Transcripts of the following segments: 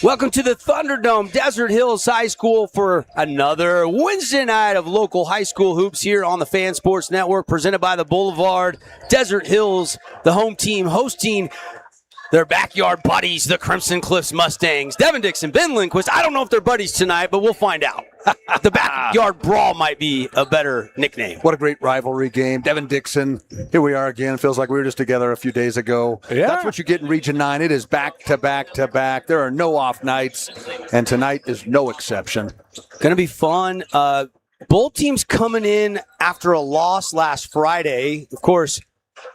Welcome to the Thunderdome, Desert Hills High School, for another Wednesday night of local high school hoops here on the Fan Sports Network, presented by the Boulevard. Desert Hills, the home team, hosting their backyard buddies, the Crimson Cliffs Mustangs. Devin Dixon, Ben Lindquist. I don't know if they're buddies tonight, but we'll find out. The backyard brawl might be a better nickname. What a great rivalry game. Devin Dixon, here we are again. Feels like we were just together a few days ago. Yeah. That's what you get in Region 9. It is back to back to back. There are no off nights, and tonight is no exception. Going to be fun. Both teams coming in after a loss last Friday. Of course,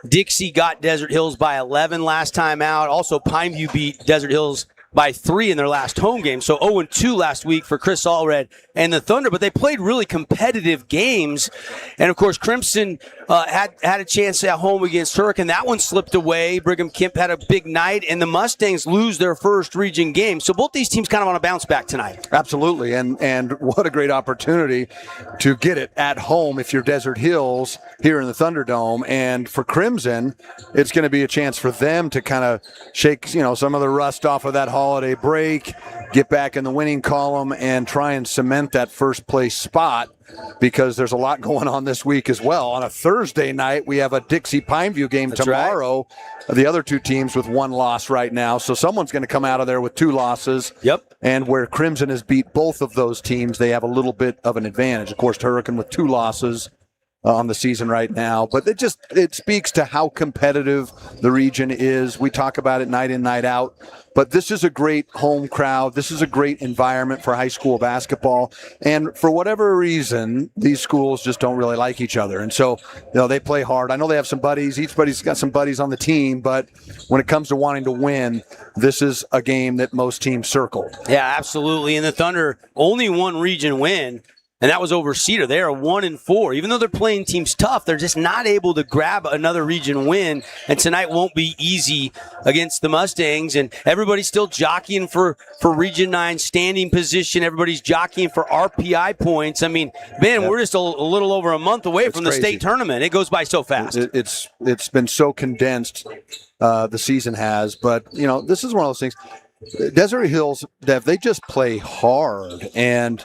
Dixie got Desert Hills by 11 last time out. Also, Pineview beat Desert Hills by 3 in their last home game. So 0-2 last week for Chris Allred and the Thunder, but they played really competitive games. And of course, Crimson had a chance at home against Hurricane. That one slipped away. Brigham Kemp had a big night, and the Mustangs lose their first region game. So both these teams kind of on a bounce back tonight. Absolutely, and what a great opportunity to get it at home if you're Desert Hills here in the Thunderdome. And for Crimson, it's going to be a chance for them to kind of shake, some of the rust off of that holiday break, get back in the winning column, and try and cement that first place spot, because there's a lot going on this week as well. On a Thursday night, we have a Dixie Pineview game tomorrow. Right. The other two teams with one loss right now. So someone's going to come out of there with 2 losses. Yep. And where Crimson has beat both of those teams, they have a little bit of an advantage. Of course, Hurricane with 2 losses on the season right now. But it speaks to how competitive the region is. We talk about it night in, night out. But this is a great home crowd. This is a great environment for high school basketball. And for whatever reason, these schools just don't really like each other. And so, they play hard. I know they have some buddies. Each buddy's got some buddies on the team. But when it comes to wanting to win, this is a game that most teams circle. Yeah, absolutely. And the Thunder only one region win, and that was over Cedar. They are 1-4. Even though they're playing teams tough, they're just not able to grab another region win. And tonight won't be easy against the Mustangs. And everybody's still jockeying for Region 9 standing position. Everybody's jockeying for RPI points. I mean, man, we're just a little over a month away from the state tournament. It goes by so fast. It's been so condensed, the season has. But, this is one of those things. Desert Hills, Dev, they just play hard. And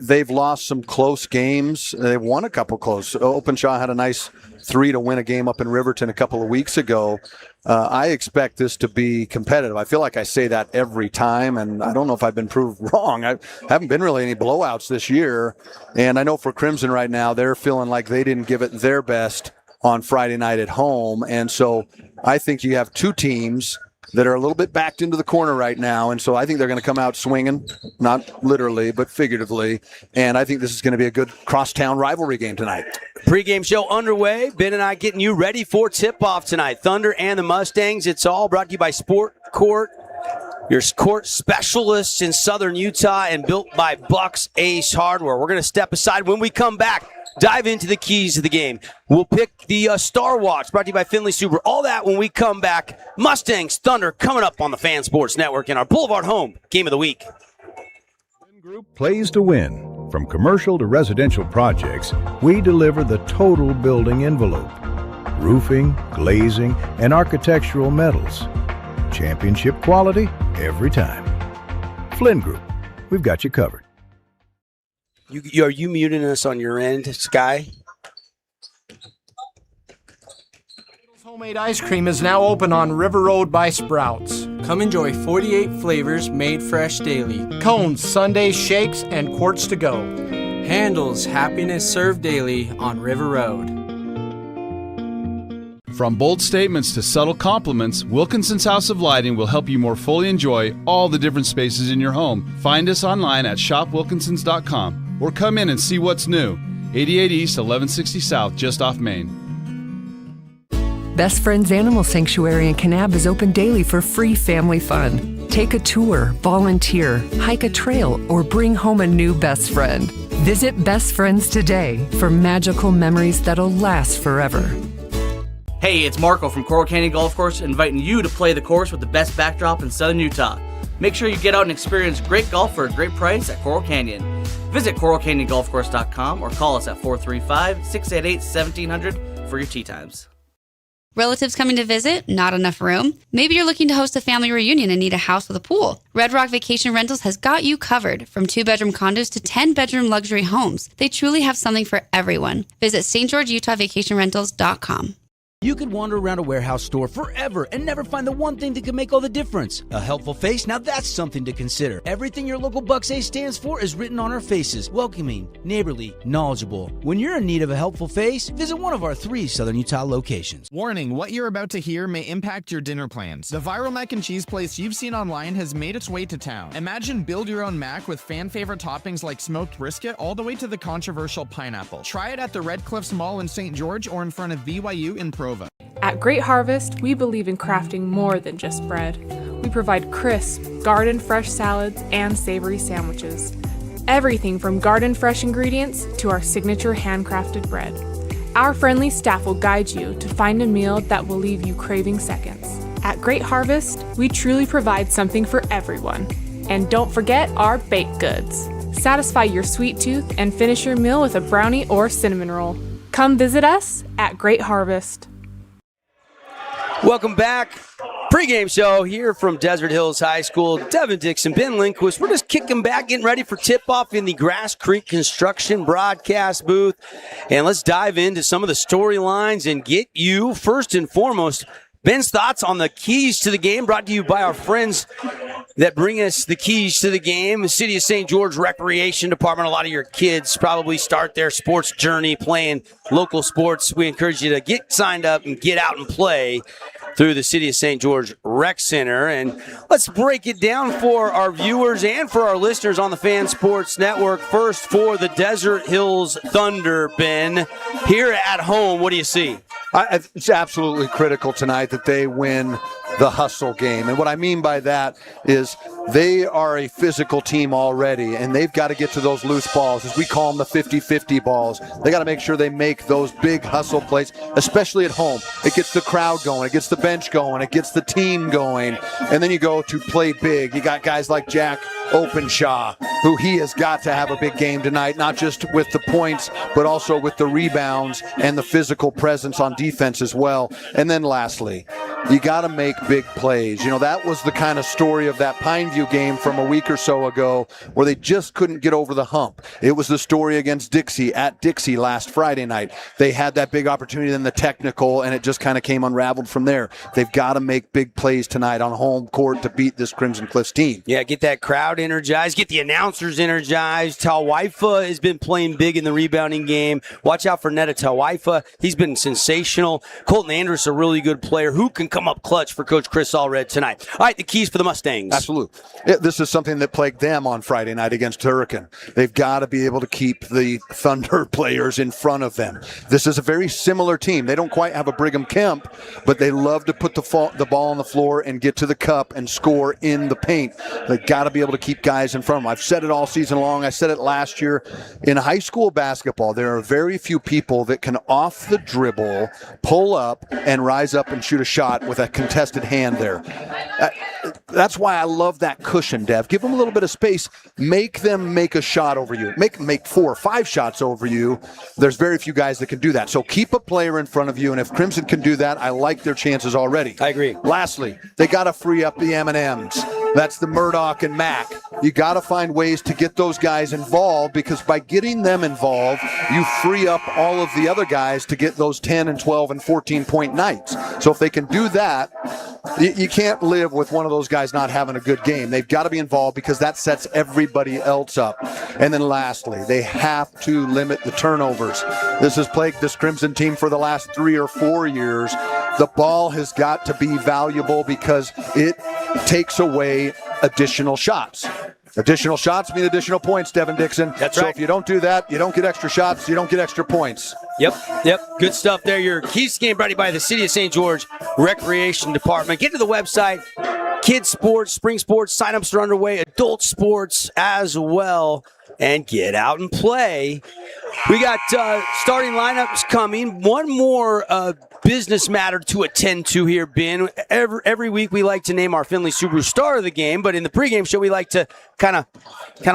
they've lost some close games. They've won a couple close. Openshaw had a nice 3 to win a game up in Riverton a couple of weeks ago. I expect this to be competitive. I feel like I say that every time, and I don't know if I've been proved wrong. I haven't been really any blowouts this year. And I know for Crimson right now, they're feeling like they didn't give it their best on Friday night at home. And so I think you have 2 teams that are a little bit backed into the corner right now. And so I think they're going to come out swinging, not literally, but figuratively. And I think this is going to be a good crosstown rivalry game tonight. Pre-game show underway. Ben and I getting you ready for tip-off tonight. Thunder and the Mustangs. It's all brought to you by Sport Court, your court specialists in Southern Utah, and built by Bucks Ace Hardware. We're going to step aside. When we come back, dive into the keys of the game. We'll pick the Star Watch, brought to you by Finley Super. All that when we come back. Mustangs, Thunder, coming up on the Fan Sports Network in our Boulevard Home Game of the Week. Group plays to win. From commercial to residential projects, we deliver the total building envelope. Roofing, glazing, and architectural metals. Championship quality every time. Flynn Group, we've got you covered. Are you muting us on your end, Sky? Homemade ice cream is now open on River Road by Sprouts. Come enjoy 48 flavors made fresh daily. Cones, sundaes, shakes, and quarts to go. Handles happiness served daily on River Road. From bold statements to subtle compliments, Wilkinson's House of Lighting will help you more fully enjoy all the different spaces in your home. Find us online at shopwilkinsons.com or come in and see what's new. 88 East, 1160 South, just off Main. Best Friends Animal Sanctuary in Kanab is open daily for free family fun. Take a tour, volunteer, hike a trail, or bring home a new best friend. Visit Best Friends today for magical memories that'll last forever. Hey, it's Marco from Coral Canyon Golf Course, inviting you to play the course with the best backdrop in Southern Utah. Make sure you get out and experience great golf for a great price at Coral Canyon. Visit coralcanyongolfcourse.com or call us at 435-688-1700 for your tee times. Relatives coming to visit? Not enough room? Maybe you're looking to host a family reunion and need a house with a pool. Red Rock Vacation Rentals has got you covered. From 2-bedroom condos to 10-bedroom luxury homes, they truly have something for everyone. Visit stgeorgeutahvacationrentals.com. You could wander around a warehouse store forever and never find the one thing that could make all the difference. A helpful face? Now that's something to consider. Everything your local Bucks Ace stands for is written on our faces. Welcoming, neighborly, knowledgeable. When you're in need of a helpful face, visit one of our 3 Southern Utah locations. Warning, what you're about to hear may impact your dinner plans. The viral mac and cheese place you've seen online has made its way to town. Imagine build your own mac with fan favorite toppings like smoked brisket all the way to the controversial pineapple. Try it at the Red Cliffs Mall in St. George or in front of BYU in Provo. At Great Harvest, we believe in crafting more than just bread. We provide crisp, garden-fresh salads and savory sandwiches. Everything from garden-fresh ingredients to our signature handcrafted bread. Our friendly staff will guide you to find a meal that will leave you craving seconds. At Great Harvest, we truly provide something for everyone. And don't forget our baked goods. Satisfy your sweet tooth and finish your meal with a brownie or cinnamon roll. Come visit us at Great Harvest. Welcome back. Pre-game show here from Desert Hills High School. Devin Dixon, Ben Lindquist. We're just kicking back, getting ready for tip-off in the Grass Creek Construction broadcast booth. And let's dive into some of the storylines and get you, first and foremost, Ben's thoughts on the keys to the game, brought to you by our friends that bring us the keys to the game. The City of St. George Recreation Department. A lot of your kids probably start their sports journey playing local sports. We encourage you to get signed up and get out and play through the City of St. George Rec Center. And let's break it down for our viewers and for our listeners on the Fan Sports Network. First, for the Desert Hills Thunder, Ben, here at home, what do you see? It's absolutely critical tonight that they win the hustle game. And what I mean by that is they are a physical team already, and they've got to get to those loose balls, as we call them, the 50-50 balls. They got to make sure they make those big hustle plays, especially at home. It gets the crowd going. It gets the bench going. It gets the team going. And then you go to play big. You got guys like Jack Openshaw, who he has got to have a big game tonight, not just with the points, but also with the rebounds and the physical presence on defense as well. And then lastly, you got to make big plays. You know, that was the kind of story of that Pineview game from a week or so ago where they just couldn't get over the hump. It was the story against Dixie at Dixie last Friday night. They had that big opportunity in the technical, and it just kind of came unraveled from there. They've got to make big plays tonight on home court to beat this Crimson Cliffs team. Yeah, get that crowd energized, get the announcers energized. Tawaifa has been playing big in the rebounding game. Watch out for Netta Tawaifa. He's been sensational. Colton Andrus, a really good player who can come up clutch for Coach Chris Allred tonight. All right, the keys for the Mustangs. Absolutely. This is something that plagued them on Friday night against Hurricane. They've got to be able to keep the Thunder players in front of them. This is a very similar team. They don't quite have a Brigham Kemp, but they love to put the ball on the floor and get to the cup and score in the paint. They've got to be able to keep guys in front of them. I've said it all season long. I said it last year. In high school basketball, there are very few people that can off the dribble, pull up, and rise up and shoot a shot with a contested hand there. That's why I love that cushion, Dev. Give them a little bit of space. Make them make a shot over you. Make 4 or 5 shots over you. There's very few guys that can do that. So keep a player in front of you, and if Crimson can do that, I like their chances already. I agree. Lastly, they got to free up the M&Ms. That's the Murdoch and Mack. You got to find ways to get those guys involved, because by getting them involved, you free up all of the other guys to get those 10 and 12 and 14-point nights. So if they can do that, you can't live with one of those guys not having a good game. They've got to be involved, because that sets everybody else up. And then lastly, they have to limit the turnovers. This has plagued this Crimson team for the last 3 or 4 years. The ball has got to be valuable because it takes away additional shots. Additional shots mean additional points, Devin Dixon. That's right. So if you don't do that, you don't get extra shots, you don't get extra points. Yep. Good stuff there. Your keys to the game brought to you by the City of St. George Recreation Department. Get to the website. Kids sports, spring sports, sign-ups are underway. Adult sports as well. And get out and play. We got starting lineups coming. One more business matter to attend to here, Ben. Every week we like to name our Findlay Subaru star of the game, but in the pregame show we like to kind of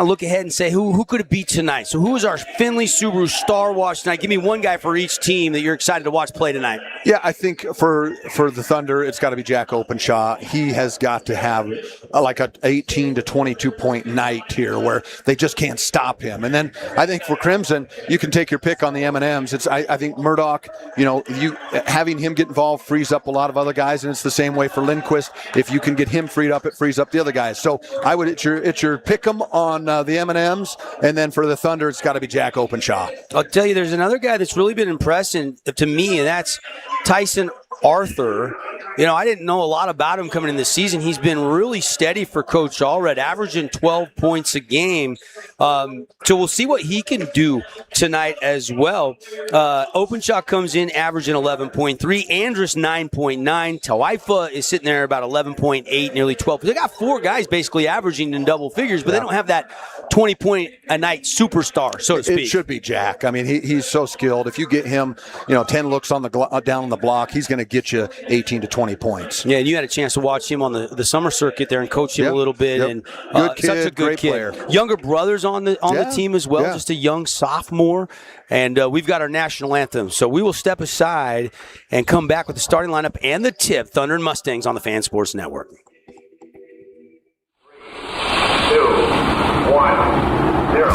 look ahead and say who could it be tonight. So who is our Findlay Subaru star watch tonight? Give me one guy for each team that you're excited to watch play tonight. Yeah, I think for the Thunder, it's got to be Jack Openshaw. He has got to have like a 18 to 22 point night here where they just can't stop him. And then I think for Crimson, you can take your pick on the M&Ms. I think Murdoch, you having him get involved frees up a lot of other guys, and it's the same way for Lindquist. If you can get him freed up, it frees up the other guys. So it's your pick 'em on the M&Ms, and then for the Thunder, it's got to be Jack Openshaw. I'll tell you, there's another guy that's really been impressing to me, and that's Tyson Arthur. I didn't know a lot about him coming in this season. He's been really steady for Coach Allred, averaging 12 points a game. So we'll see what he can do tonight as well. Openshaw comes in averaging 11.3. Andrus 9.9. Tawaifa is sitting there about 11.8, nearly 12. They got four guys basically averaging in double figures, but they don't have that 20-point-a-night superstar, so to speak. It should be Jack. I mean, he's so skilled. If you get him, 10 looks on down on the block, he's going to get you 18 to 20 points. Yeah, and you had a chance to watch him on the summer circuit there and coach him a little bit. Yep. And good kid, such a good great kid. player. Younger brothers on the team as well, just a young sophomore. And we've got our national anthem. So we will step aside and come back with the starting lineup and the tip. Thunder and Mustangs on the Fan Sports Network. 2, 1, 0.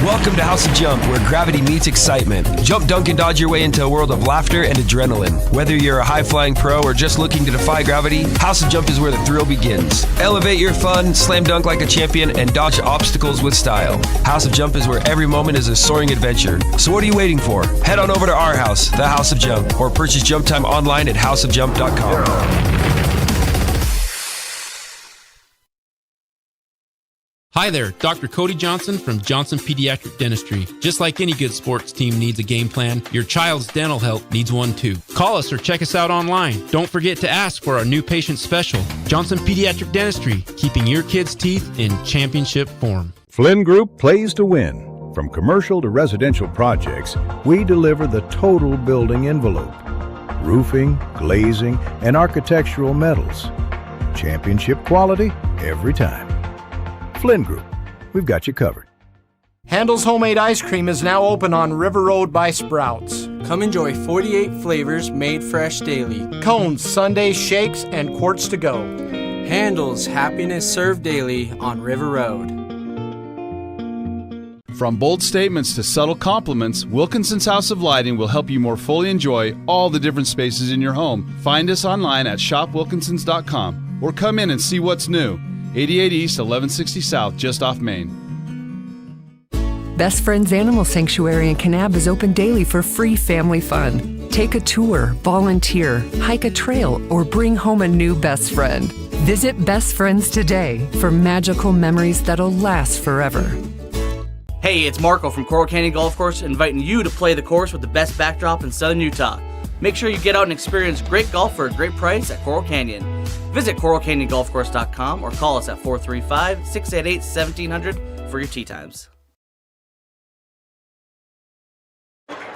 Welcome to House of Jump, where gravity meets excitement. Jump, dunk, and dodge your way into a world of laughter and adrenaline. Whether you're a high-flying pro or just looking to defy gravity, House of Jump is where the thrill begins. Elevate your fun, slam dunk like a champion, and dodge obstacles with style. House of Jump is where every moment is a soaring adventure. So what are you waiting for? Head on over to our house, the House of Jump, or purchase Jump Time online at houseofjump.com. Hi there, Dr. Cody Johnson from Johnson Pediatric Dentistry. Just like any good sports team needs a game plan, your child's dental health needs one too. Call us or check us out online. Don't forget to ask for our new patient special. Johnson Pediatric Dentistry, keeping your kids' teeth in championship form. Flynn Group plays to win. From commercial to residential projects, we deliver the total building envelope. Roofing, glazing, and architectural metals. Championship quality every time. Flynn Group, we've got you covered. Handel's Homemade Ice Cream is now open on River Road by Sprouts. Come enjoy 48 flavors made fresh daily. Cones, sundaes, shakes, and quarts to go. Handel's happiness served daily on River Road. From bold statements to subtle compliments, Wilkinson's House of Lighting will help you more fully enjoy all the different spaces in your home. Find us online at shopwilkinsons.com or come in and see what's new. 88 East, 1160 South, just off Main. Best Friends Animal Sanctuary in Kanab is open daily for free family fun. Take a tour, volunteer, hike a trail, or bring home a new best friend. Visit Best Friends today for magical memories that'll last forever. Hey, it's Marco from Coral Canyon Golf Course, inviting you to play the course with the best backdrop in southern Utah. Make sure you get out and experience great golf for a great price at Coral Canyon. Visit coralcanyongolfcourse.com or call us at 435-688-1700 for your tee times.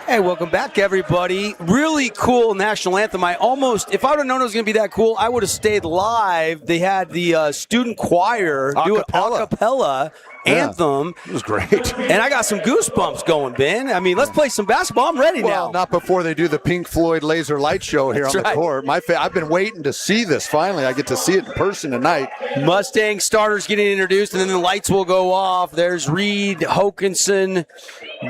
Hey, welcome back, everybody. Really cool national anthem. If I would have known it was going to be that cool, I would have stayed live. They had the student choir do an a cappella anthem. It was great. And I got some goosebumps going, Ben. I mean, let's play some basketball. I'm ready now. Not before they do the Pink Floyd laser light show here on the court. I've been waiting to see this. Finally, I get to see it in person tonight. Mustang starters getting introduced, and then the lights will go off. There's Reed, Hokinson,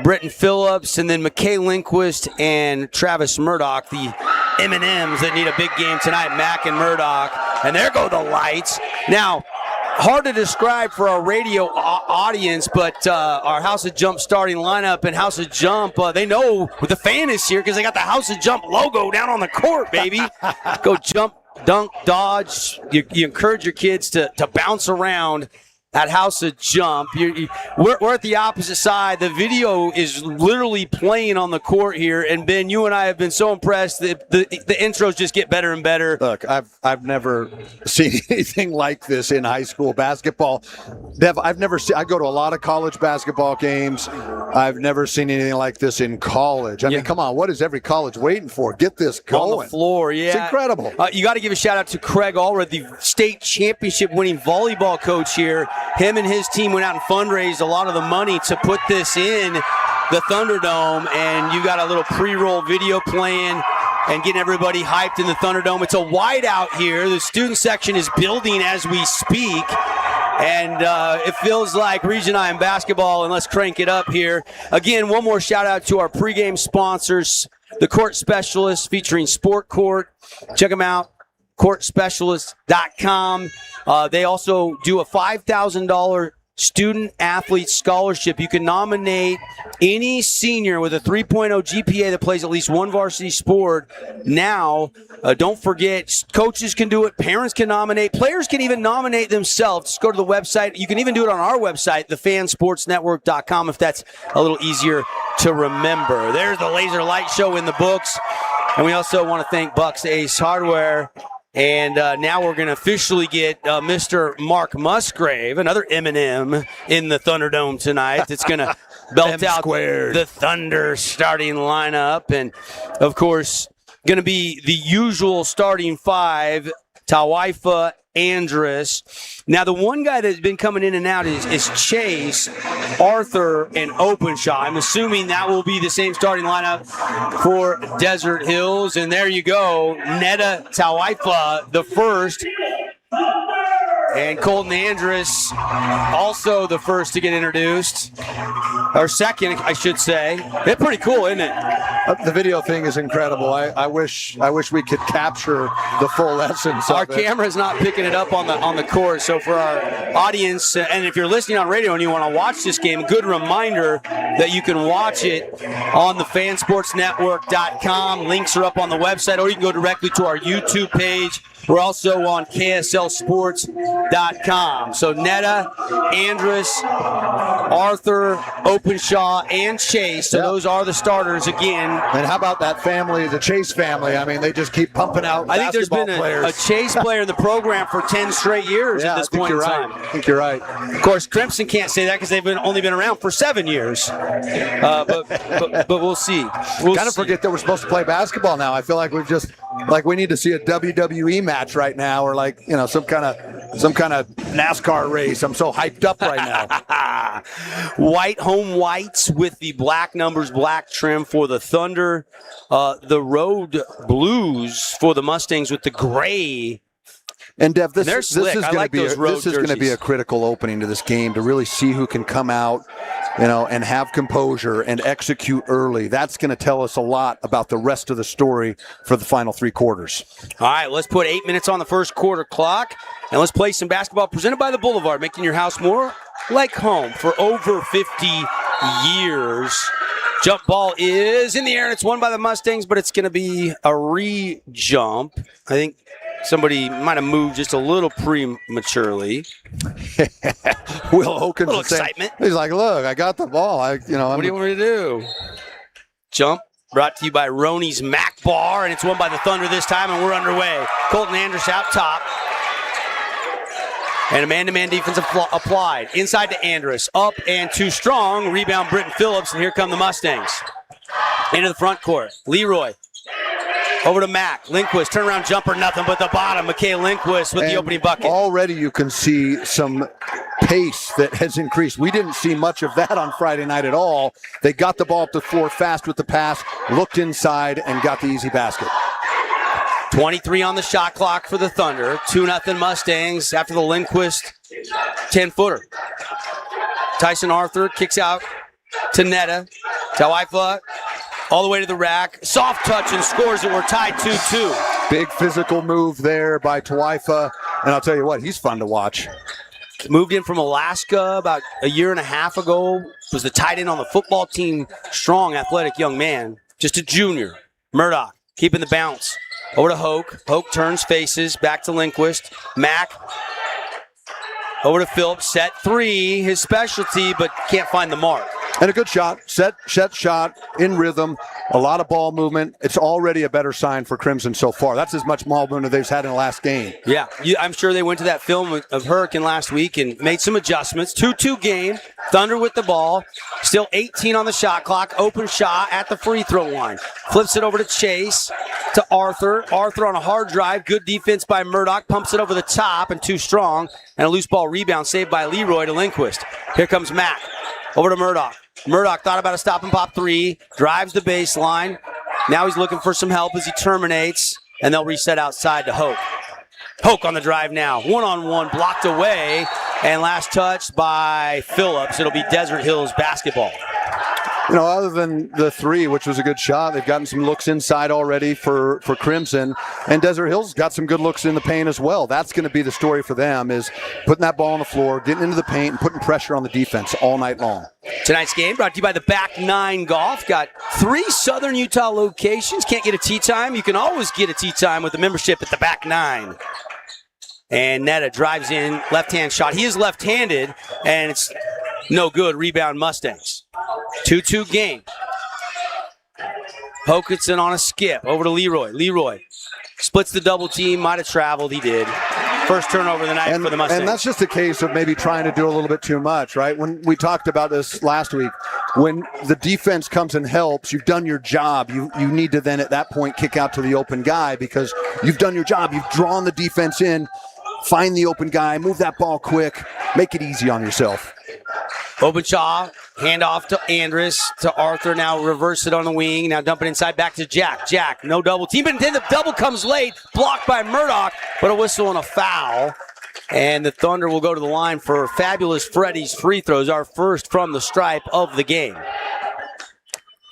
Britton Phillips, and then McKay Lindquist and Travis Murdoch, the M&Ms that need a big game tonight, Mack and Murdoch. And there go the lights. Now, hard to describe for our radio audience, but our House of Jump starting lineup and House of Jump, they know the fan is here because they got the House of Jump logo down on the court, baby. Go jump, dunk, dodge. You encourage your kids to bounce around at House of Jump. We're at the opposite side. The video is literally playing on the court here. And, Ben, you and I have been so impressed that the intros just get better and better. Look, I've never seen anything like this in high school basketball. Dev, I go to a lot of college basketball games. I've never seen anything like this in college. I mean, come on, what is every college waiting for? Get this going. On the floor, yeah. It's incredible. You got to give a shout out to Craig Allred, the state championship winning volleyball coach here. Him and his team went out and fundraised a lot of the money to put this in the Thunderdome, and you got a little pre-roll video playing and getting everybody hyped in the Thunderdome. It's a whiteout here. The student section is building as we speak, and it feels like Region I in basketball, and let's crank it up here. Again, one more shout out to our pregame sponsors, the Court Specialists featuring Sport Court. Check them out. CourtSpecialist.com. They also do a $5,000 student athlete scholarship. You can nominate any senior with a 3.0 GPA that plays at least one varsity sport. Now, don't forget, coaches can do it, parents can nominate, players can even nominate themselves. Just go to the website. You can even do it on our website, thefansportsnetwork.com, if that's a little easier to remember. There's the Laser Light Show in the books. And we also want to thank Bucks Ace Hardware. And now we're going to officially get Mr. Mark Musgrave, another M&M, in the Thunderdome tonight. It's going to belt out the Thunder starting lineup. And, of course, going to be the usual starting five, Tawaifa, Andrus. Now, the one guy that's been coming in and out is Chase, Arthur, and Openshaw. I'm assuming that will be the same starting lineup for Desert Hills. And there you go, Netta Tawaifa, the first. And Colton Andrus, also the first to get introduced. Or second, I should say. It's pretty cool, isn't it? The video thing is incredible. I wish we could capture the full essence of it. Our camera's not picking it up on the court. So for our audience, and if you're listening on radio and you want to watch this game, good reminder that you can watch it on the fansportsnetwork.com. Links are up on the website, or you can go directly to our YouTube page. We're also on KSLSports.com. So Netta, Andrus, Arthur, Openshaw, and Chase. So those are the starters again. And how about that family, the Chase family? I mean, they just keep pumping out I think there's been players. a Chase player in the program for 10 straight years at this point in time. I think you're right. Of course, Crimson can't say that because they've only been around for 7 years. But we'll see. We'll kind of forget that we're supposed to play basketball now. I feel like we need to see a WWE match right now, or some kind of NASCAR race. I'm so hyped up right now. White home whites with the black numbers, black trim for the Thunder. The road blues for the Mustangs with the gray. And Dev, this is going to be a critical opening to this game to really see who can come out, and have composure and execute early. That's going to tell us a lot about the rest of the story for the final 3 quarters. All right, let's put 8 minutes on the first quarter clock, and let's play some basketball presented by the Boulevard, making your house more like home for over 50 years. Jump ball is in the air, and it's won by the Mustangs, but it's going to be a re-jump. I think somebody might have moved just a little prematurely. Will Oakins, a little excitement. He's like, "Look, I got the ball. What do you want me to do?" Jump brought to you by Roney's Mac Bar, and it's won by the Thunder this time, and we're underway. Colton Andrus out top. And a man-to-man defense applied. Inside to Andrus. Up and too strong. Rebound Britton Phillips, and here come the Mustangs. Into the front court. Leroy. Over to Mack. Lindquist, turnaround jumper, nothing but the bottom. Mikhail Lindquist with the opening bucket. Already you can see some pace that has increased. We didn't see much of that on Friday night at all. They got the ball up the floor fast with the pass, looked inside, and got the easy basket. 23 on the shot clock for the Thunder. 2-0 Mustangs after the Lindquist 10-footer. Tyson Arthur kicks out to Netta. Tawaifa all the way to the rack. Soft touch and scores it. We're tied 2-2. Big physical move there by Tawaifa. And I'll tell you what, he's fun to watch. Moved in from Alaska about a year and a half ago. Was the tight end on the football team. Strong, athletic young man. Just a junior. Murdoch keeping the bounce. Over to Hoke. Hoke turns, faces, back to Lindquist. Mack Over to Phillips, set three, his specialty, but can't find the mark. And a good shot, set shot, in rhythm, a lot of ball movement. It's already a better sign for Crimson so far. That's as much ball movement as they've had in the last game. Yeah, I'm sure they went to that film of Hurricane last week and made some adjustments. 2-2 game, Thunder with the ball, still 18 on the shot clock, open shot at the free throw line. Flips it over to Chase, to Arthur. Arthur on a hard drive, good defense by Murdoch, pumps it over the top and too strong, and a loose ball rebound saved by Leroy to Lindquist. Here comes Mack, over to Murdoch. Murdoch thought about a stop and pop three, drives the baseline. Now he's looking for some help as he terminates, and they'll reset outside to Hoke. Hoke on the drive now, one-on-one, blocked away, and last touch by Phillips. It'll be Desert Hills basketball. You know, other than the three, which was a good shot, they've gotten some looks inside already for Crimson. And Desert Hills got some good looks in the paint as well. That's going to be the story for them, is putting that ball on the floor, getting into the paint, and putting pressure on the defense all night long. Tonight's game brought to you by the Back Nine Golf. Got 3 Southern Utah locations. Can't get a tee time? You can always get a tee time with the membership at the Back Nine. And Netta drives in, left-hand shot. He is left-handed, and it's no good. Rebound Mustangs. 2-2 game. Hokinson on a skip. Over to Leroy. Leroy splits the double team. Might have traveled. He did. First turnover of the night for the Mustangs. And that's just a case of maybe trying to do a little bit too much, right? When we talked about this last week, when the defense comes and helps, you've done your job. You need to then at that point kick out to the open guy because you've done your job. You've drawn the defense in. Find the open guy. Move that ball quick. Make it easy on yourself. Openchaw, hand off to Andrus, to Arthur, now reverse it on the wing, now dump it inside back to Jack. Jack, no double team, but then the double comes late, blocked by Murdoch, but a whistle and a foul. And the Thunder will go to the line for Fabulous Freddy's free throws, our first from the stripe of the game.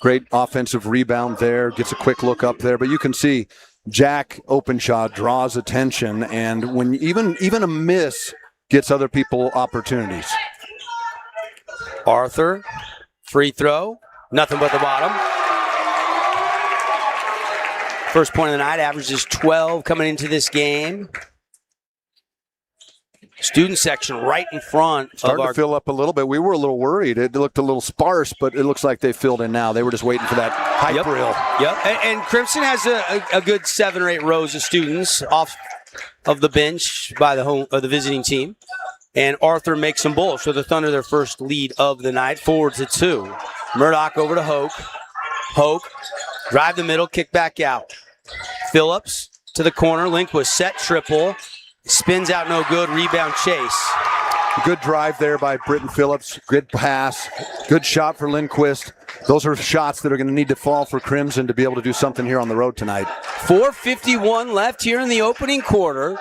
Great offensive rebound there, gets a quick look up there, but you can see Jack Openshaw draws attention, and when even a miss gets other people opportunities. Arthur, free throw, nothing but the bottom. First point of the night, averages 12 coming into this game. Student section right in front. Starting to fill up a little bit. We were a little worried. It looked a little sparse, but it looks like they filled in now. They were just waiting for that hype reel. Yep, and Crimson has a good 7 or 8 rows of students off of the bench by the visiting team. And Arthur makes them both. So the Thunder, their first lead of the night, forward to 2. Murdoch over to Hoke. Hoke, drive the middle, kick back out. Phillips to the corner. Lindquist set triple. Spins out no good. Rebound Chase. Good drive there by Britton Phillips. Good pass. Good shot for Lindquist. Those are shots that are going to need to fall for Crimson to be able to do something here on the road tonight. 4:51 left here in the opening quarter.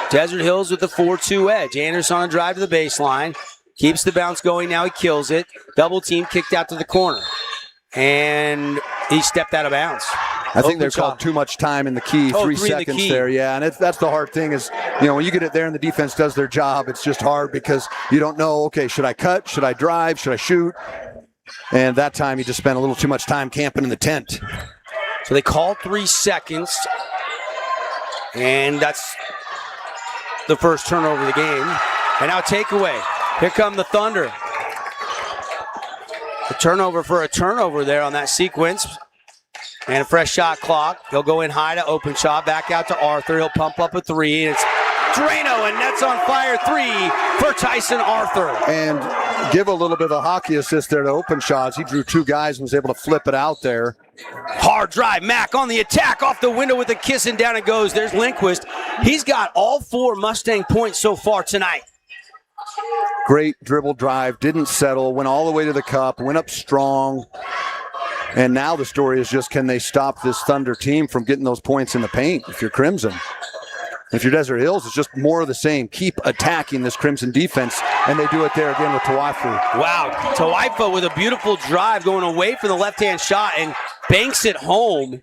Desert Hills with the 4-2 edge. Anderson on a drive to the baseline. Keeps the bounce going. Now he kills it. Double team kicked out to the corner. And he stepped out of bounds. I think they're called too much time in the key. 3 seconds there. Yeah, and that's the hard thing is, when you get it there and the defense does their job, it's just hard because you don't know, okay, should I cut? Should I drive? Should I shoot? And that time you just spent a little too much time camping in the tent. So they called 3 seconds. And that's the first turnover of the game. And now takeaway. Here come the Thunder. The turnover for a turnover there on that sequence. And a fresh shot clock. They'll go in high to Openshaw. Back out to Arthur. He'll pump up a 3. And it's Drano, and nets on fire. 3 for Tyson Arthur. And give a little bit of a hockey assist there to Openshaw as he drew 2 guys and was able to flip it out there. Hard drive. Mack on the attack. Off the window with a kiss, and down it goes. There's Lindquist. He's got all 4 Mustang points so far tonight. Great dribble drive. Didn't settle. Went all the way to the cup. Went up strong. And now the story is just, can they stop this Thunder team from getting those points in the paint if you're Crimson? If you're Desert Hills, it's just more of the same. Keep attacking this Crimson defense, and they do it there again with Tawaifu. Wow, Tawaifu with a beautiful drive going away from the left-hand shot and banks it home.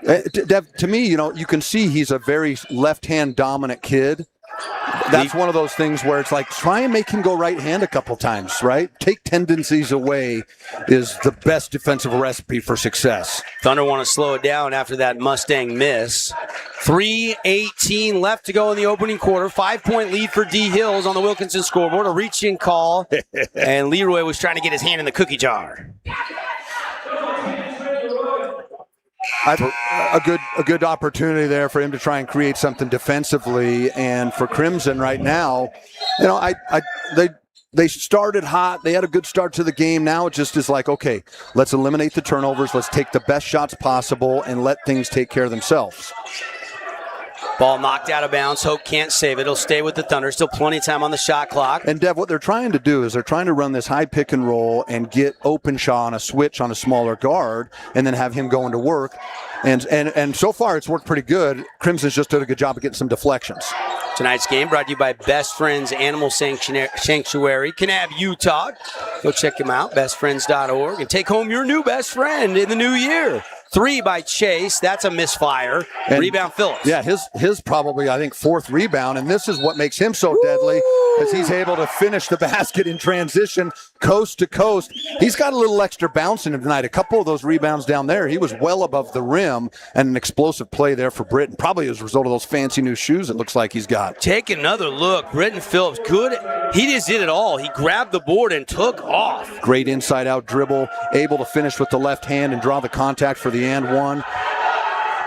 To me, you can see he's a very left-hand dominant kid. That's one of those things where it's like, try and make him go right hand a couple times, right? Take tendencies away is the best defensive recipe for success. Thunder want to slow it down after that Mustang miss. 3:18 left to go in the opening quarter. 5-point lead for D. Hills on the Wilkinson scoreboard. A reach-in call, and Leroy was trying to get his hand in the cookie jar. A good opportunity there for him to try and create something defensively, and for Crimson right now, they started hot. They had a good start to the game. Now it just is like, okay, let's eliminate the turnovers. Let's take the best shots possible and let things take care of themselves. Ball knocked out of bounds. Hope can't save it. It'll stay with the Thunder. Still plenty of time on the shot clock. And, Dev, what they're trying to do is they're trying to run this high pick and roll and get Openshaw on a switch on a smaller guard and then have him going to work. And so far it's worked pretty good. Crimson's just did a good job of getting some deflections. Tonight's game brought to you by Best Friends Animal Sanctuary, Kanab, Utah. Go check them out, bestfriends.org, and take home your new best friend in the new year. 3 by Chase. That's a misfire. And rebound Phillips. Yeah, his probably, I think, 4th rebound. And this is what makes him so deadly, as he's able to finish the basket in transition, coast to coast. He's got a little extra bounce in him tonight. A couple of those rebounds down there, he was well above the rim, and an explosive play there for Britton. Probably as a result of those fancy new shoes it looks like he's got. Take another look. Britton Phillips, good. He just did it all. He grabbed the board and took off. Great inside-out dribble, able to finish with the left hand and draw the contact for the and one.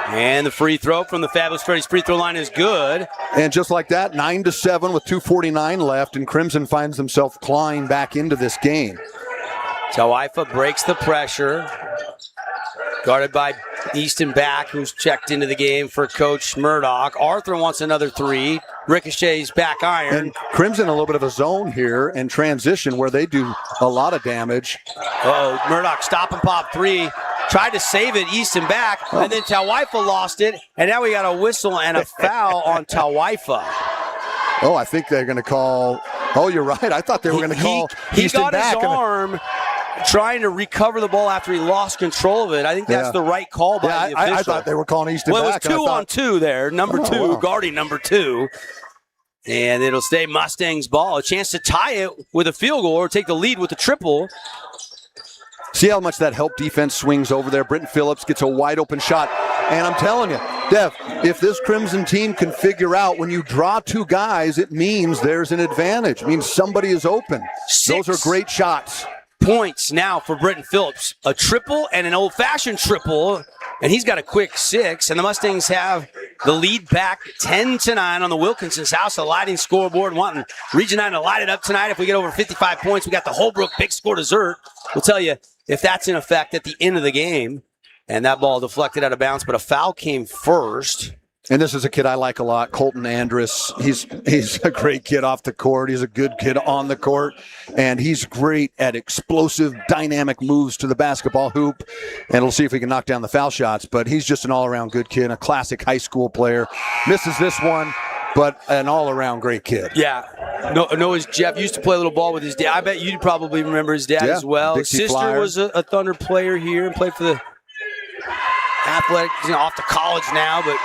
And the free throw from the Fabulous Freddy's free throw line is good. And just like that, 9-7 with 2:49 left, and Crimson finds themselves clawing back into this game. Tawaifa breaks the pressure. Guarded by Easton Back, who's checked into the game for Coach Murdoch. Arthur wants another 3. Ricochets back iron. And Crimson a little bit of a zone here and transition where they do a lot of damage. Murdoch stop and pop 3. Tried to save it, Easton Back, and then Tawaifa lost it. And now we got a whistle and a foul on Tawaifa. Oh, I think they're going to call. Oh, you're right. I thought they were going to call Easton Back. He got his arm trying to recover the ball after he lost control of it. I think that's the right call by the official. I thought they were calling Easton Back. Well, it was 2-on-2 there. Number 2, guarding number 2. And it'll stay Mustangs ball. A chance to tie it with a field goal or take the lead with a triple. See how much that help defense swings over there. Britton Phillips gets a wide open shot. And I'm telling you, Dev, if this Crimson team can figure out when you draw 2 guys, it means there's an advantage. It means somebody is open. 6 Those are great shots. Points now for Britton Phillips. A triple and an old-fashioned triple. And he's got a quick 6. And the Mustangs have the lead back 10-9 on the Wilkinson's House, the lighting scoreboard. Wanting Region 9 to light it up tonight. If we get over 55 points, we got the Holbrook Big Score dessert. We'll tell you if that's in effect at the end of the game. And that ball deflected out of bounds, but a foul came first. And this is a kid I like a lot, Colton Andrus. He's a great kid off the court. He's a good kid on the court. And he's great at explosive, dynamic moves to the basketball hoop. And we'll see if we can knock down the foul shots. But he's just an all-around good kid, a classic high school player. Misses this one, but an all-around great kid. Yeah. No, his Jeff used to play a little ball with his dad. I bet you probably remember his dad as well. His sister was a Thunder player here and played for the Athletic, off to college now, but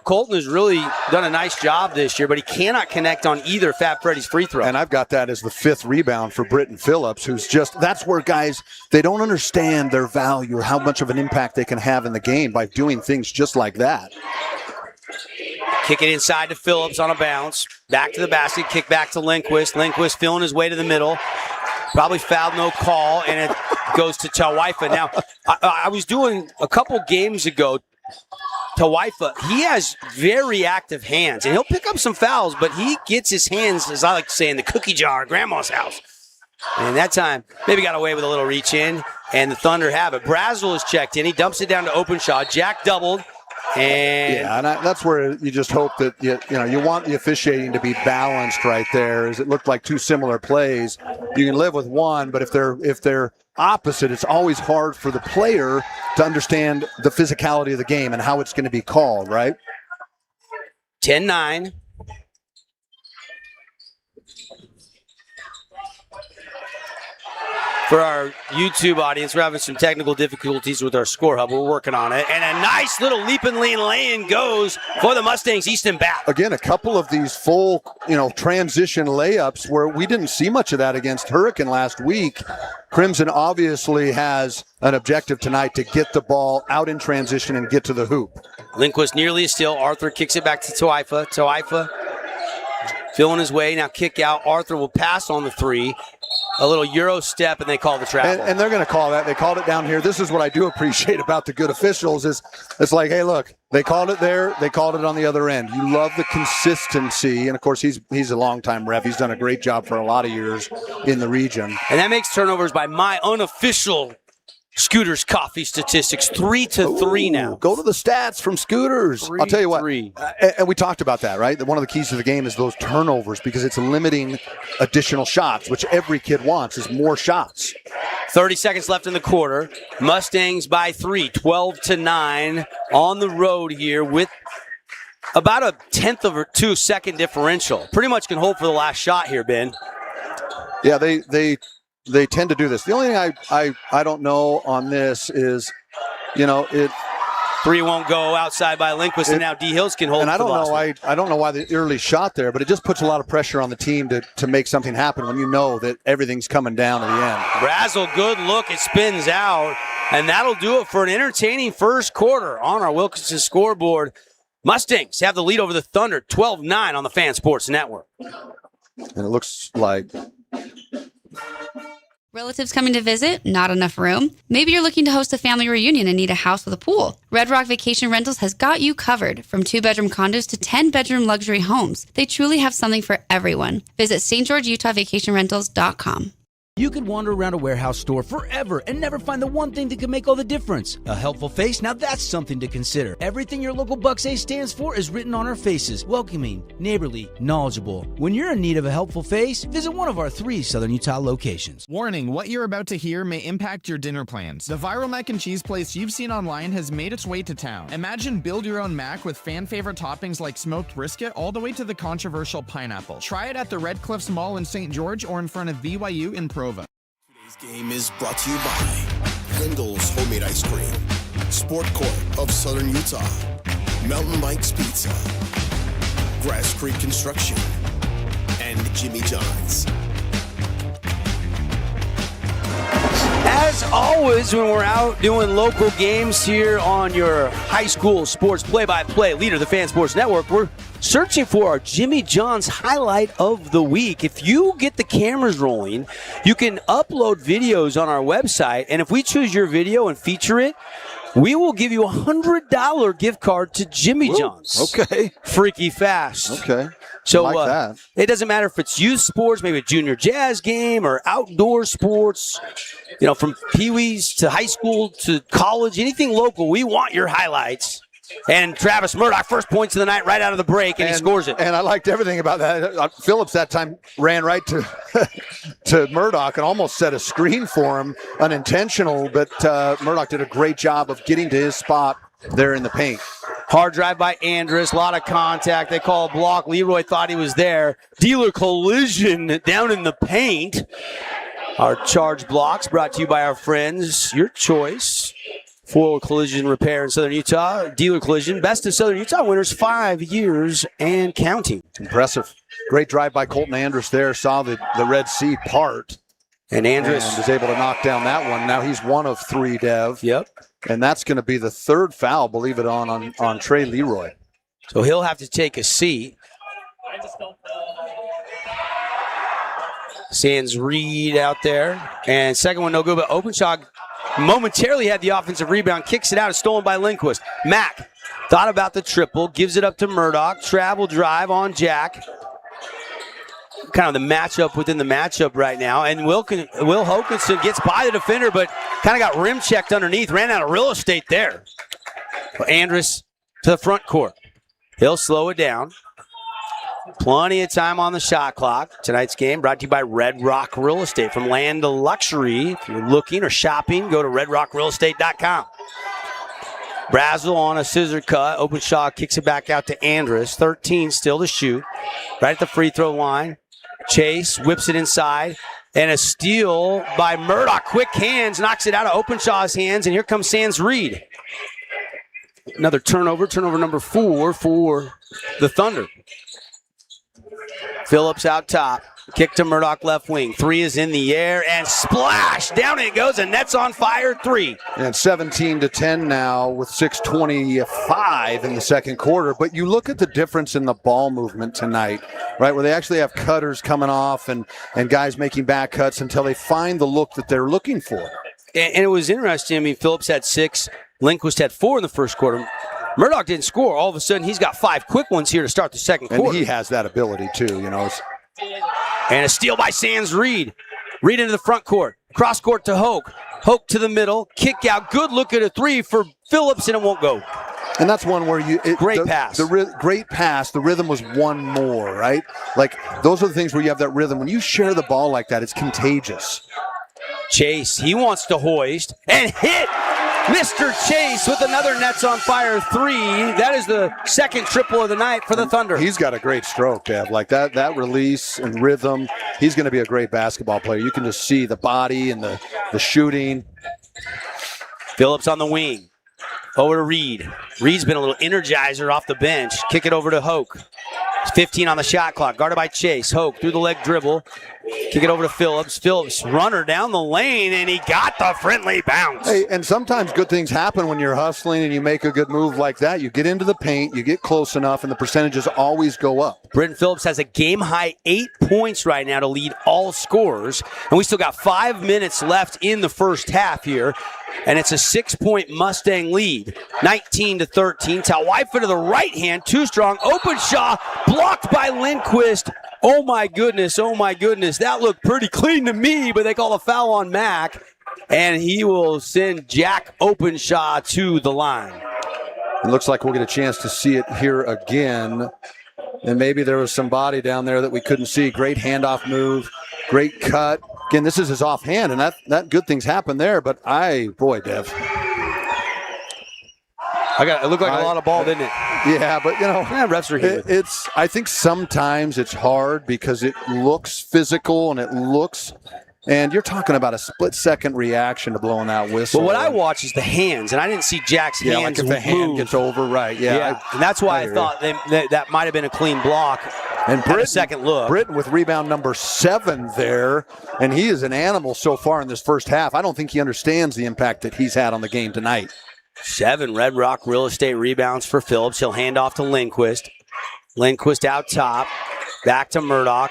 Colton has really done a nice job this year, but he cannot connect on either Fab Freddy's free throw. And I've got that as the 5th rebound for Britton Phillips, who's just, that's where guys, they don't understand their value or how much of an impact they can have in the game by doing things just like that. Kick it inside to Phillips on a bounce. Back to the basket, kick back to Lindquist. Lindquist feeling his way to the middle. Probably fouled, no call, and it goes to Tawaifa. Now, I was doing a couple games ago, Tawaifa, he has very active hands, and he'll pick up some fouls, but he gets his hands, as I like to say, in the cookie jar at Grandma's house. And that time, maybe got away with a little reach in, and the Thunder have it. Brazel is checked in. He dumps it down to Openshaw. Jack doubled. And that's where you just hope that you want the officiating to be balanced right there. As it looked like 2 similar plays, you can live with one, but if they're opposite, it's always hard for the player to understand the physicality of the game and how it's going to be called, right? 10-9. For our YouTube audience, we're having some technical difficulties with our score hub. We're working on it. And a nice little leap and lean lay-in goes for the Mustangs, Easton back. Again, a couple of these full, transition layups where we didn't see much of that against Hurricane last week. Crimson obviously has an objective tonight to get the ball out in transition and get to the hoop. Lindquist nearly a steal. Arthur kicks it back to Taifa. Taifa feeling his way. Now kick out. Arthur will pass on the three. A little Euro step, and they call the travel. And they're going to call that. They called it down here. This is what I do appreciate about the good officials is it's like, hey, look, they called it there. They called it on the other end. You love the consistency. And, of course, he's a longtime ref. He's done a great job for a lot of years in the region. And that makes turnovers by my unofficial Scooters Coffee statistics 3-3 now. Go to the stats from Scooters. I'll tell you what, and we talked about that, right? One of the keys to the game is those turnovers because it's limiting additional shots, which every kid wants is more shots. 30 seconds left in the quarter. Mustangs by 3, 12-9 on the road here with about a 10th of a 2-second differential. Pretty much can hold for the last shot here, Ben. Yeah, they tend to do this. The only thing I don't know on this is, it. Three won't go outside by Lindquist, and now D. Hills can hold. And I don't know why. I don't know why the early shot there, but it just puts a lot of pressure on the team to make something happen when you know that everything's coming down to the end. Brazel, good look. It spins out, and that'll do it for an entertaining first quarter on our Wilkinson scoreboard. Mustangs have the lead over the Thunder, 12-9 on the Fan Sports Network. And it looks like. Relatives coming to visit? Not enough room? Maybe you're looking to host a family reunion and need a house with a pool. Red Rock Vacation Rentals has got you covered. From 2-bedroom condos to 10-bedroom luxury homes, they truly have something for everyone. Visit stgeorgeutahvacationrentals.com. You could wander around a warehouse store forever and never find the one thing that could make all the difference. A helpful face? Now that's something to consider. Everything your local Bucks A stands for is written on our faces. Welcoming, neighborly, knowledgeable. When you're in need of a helpful face, visit one of our 3 Southern Utah locations. Warning, what you're about to hear may impact your dinner plans. The viral mac and cheese place you've seen online has made its way to town. Imagine build your own mac with fan favorite toppings like smoked brisket all the way to the controversial pineapple. Try it at the Red Cliffs Mall in St. George or in front of BYU in Provo. Today's game is brought to you by Lindell's Homemade Ice Cream, Sport Court of Southern Utah, Mountain Mike's Pizza, Grass Creek Construction, and Jimmy John's. As always, when we're out doing local games here on your high school sports play-by-play leader, the Fan Sports Network, we're searching for our Jimmy John's highlight of the week. If you get the cameras rolling, you can upload videos on our website, and if we choose your video and feature it, we will give you a $100 gift card to Jimmy John's. Okay. Freaky fast. Okay. So I like that. It doesn't matter if it's youth sports, maybe a junior jazz game or outdoor sports, from peewees to high school to college, anything local. We want your highlights. And Travis Murdoch, first points of the night right out of the break, and he scores it. And I liked everything about that. Phillips that time ran right to to Murdoch and almost set a screen for him, unintentional, but Murdoch did a great job of getting to his spot there in the paint. Hard drive by Andrus, a lot of contact. They call a block. Leroy thought he was there. Dealer collision down in the paint. Our charge blocks brought to you by our friends, Your Choice. For collision repair in Southern Utah. Dealer Collision, best of Southern Utah winners 5 years and counting. Impressive. Great drive by Colton Andrus there. Saw the Red Sea part. And Andrus was able to knock down that one. Now he's 1 of 3, Dev. Yep. And that's going to be the 3rd foul, believe it on Trey Leroy. So he'll have to take a seat. Sands Reed out there. And second one no good, but Openshaw momentarily had the offensive rebound, kicks it out, it's stolen by Lindquist. Mack thought about the triple, gives it up to Murdoch, travel drive on Jack. Kind of the matchup within the matchup right now, and Will Hokinson gets by the defender, but kind of got rim checked underneath, ran out of real estate there. Andrus to the front court. He'll slow it down. Plenty of time on the shot clock. Tonight's game brought to you by Red Rock Real Estate. From land to luxury, if you're looking or shopping, go to redrockrealestate.com. Brazel on a scissor cut. Openshaw kicks it back out to Andrus. 13 still to shoot. Right at the free throw line. Chase whips it inside. And a steal by Murdoch. Quick hands, knocks it out of Openshaw's hands, and here comes Sans Reed. Another turnover number 4 for the Thunder. Phillips out top. Kick to Murdoch left wing. 3 is in the air, and splash! Down it goes, and net's on fire, 3. And 17-10 now with 6:25 in the second quarter. But you look at the difference in the ball movement tonight, right, where they actually have cutters coming off and guys making back cuts until they find the look that they're looking for. And it was interesting. I mean, Phillips had 6. Lindquist had 4 in the first quarter. Murdoch didn't score. All of a sudden, he's got 5 quick ones here to start the second quarter. And he has that ability, too, you know. And a steal by Sans Reed. Reed into the front court. Cross court to Hoke. Hoke to the middle. Kick out. Good look at a 3 for Phillips, and it won't go. And that's one where great pass. Great pass. The rhythm was one more, right? Like, those are the things where you have that rhythm. When you share the ball like that, it's contagious. Chase, he wants to hoist and hit Mr. Chase with another nets on fire 3. That is the second triple of the night for the Thunder. He's got a great stroke, Dev. Like that release and rhythm. He's going to be a great basketball player. You can just see the body and the shooting. Phillips on the wing. Over to Reed. Reed's been a little energizer off the bench. Kick it over to Hoke. 15 on the shot clock. Guarded by Chase. Hoke through the leg dribble. Kick it over to Phillips. Phillips runner down the lane, and he got the friendly bounce. Hey, and sometimes good things happen when you're hustling and you make a good move like that. You get into the paint, you get close enough, and the percentages always go up. Britton Phillips has a game-high 8 points right now to lead all scorers, and we still got 5 minutes left in the first half here. And it's a 6-point Mustang lead, 19-13. Tawaifa to the right hand, too strong. Openshaw blocked by Lindquist. Oh my goodness, that looked pretty clean to me, but they call a foul on Mack, and he will send Jack Openshaw to the line. It looks like we'll get a chance to see it here again, and maybe there was some body down there that we couldn't see. Great handoff move, great cut. Again, this is his offhand, and that good things happen there, but boy, Dev. It looked like a lot of ball, didn't it? Yeah, but, refs are here. I think sometimes it's hard because it looks physical and you're talking about a split-second reaction to blowing that whistle. But what I watch is the hands, and I didn't see Jack's hands like if the hand gets over, right. Yeah. And that's why I thought that might have been a clean block. And Britton, second look. Britton with rebound number 7 there, and he is an animal so far in this first half. I don't think he understands the impact that he's had on the game tonight. 7 Red Rock Real Estate rebounds for Phillips. He'll hand off to Lindquist. Lindquist out top. Back to Murdoch.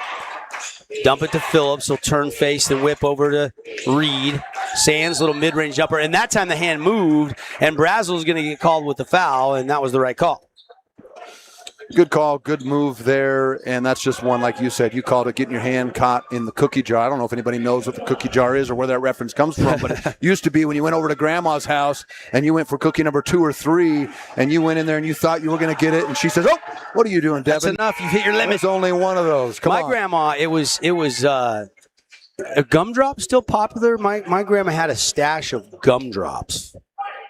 Dump it to Phillips. He'll turn face and whip over to Reed. Sands, little mid-range jumper. And that time the hand moved, and Brazel's going to get called with the foul, and that was the right call. Good call, good move there, and that's just one, like you said, you called it getting your hand caught in the cookie jar. I don't know if anybody knows what the cookie jar is or where that reference comes from, but it used to be when you went over to Grandma's house and you went for cookie number 2 or 3, and you went in there and you thought you were going to get it, and she says, "Oh, what are you doing, Devin? That's enough. You've hit your limit." There's only one of those. Come on. My grandma, it was a gumdrop still popular. My grandma had a stash of gumdrops,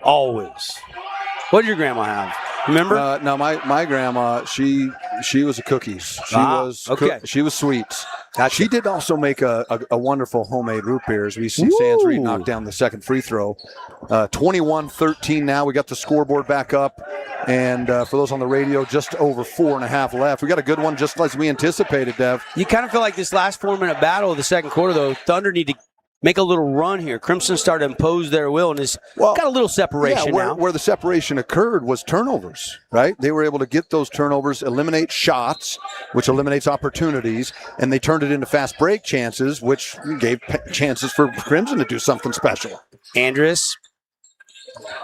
always. What did your grandma have? Remember? No, my grandma, she was a cookies. She was sweets. Gotcha. She did also make a wonderful homemade root beer, as we see Sans Reed knock down the second free throw. 21-13 now. We got the scoreboard back up. And for those on the radio, just over 4.5 left. We got a good one just as we anticipated, Dev. You kind of feel like this last 4-minute battle of the second quarter, though, Thunder need to make a little run here. Crimson started to impose their will and has got a little separation now. Where the separation occurred was turnovers, right? They were able to get those turnovers, eliminate shots, which eliminates opportunities, and they turned it into fast break chances, which gave chances for Crimson to do something special. Andrus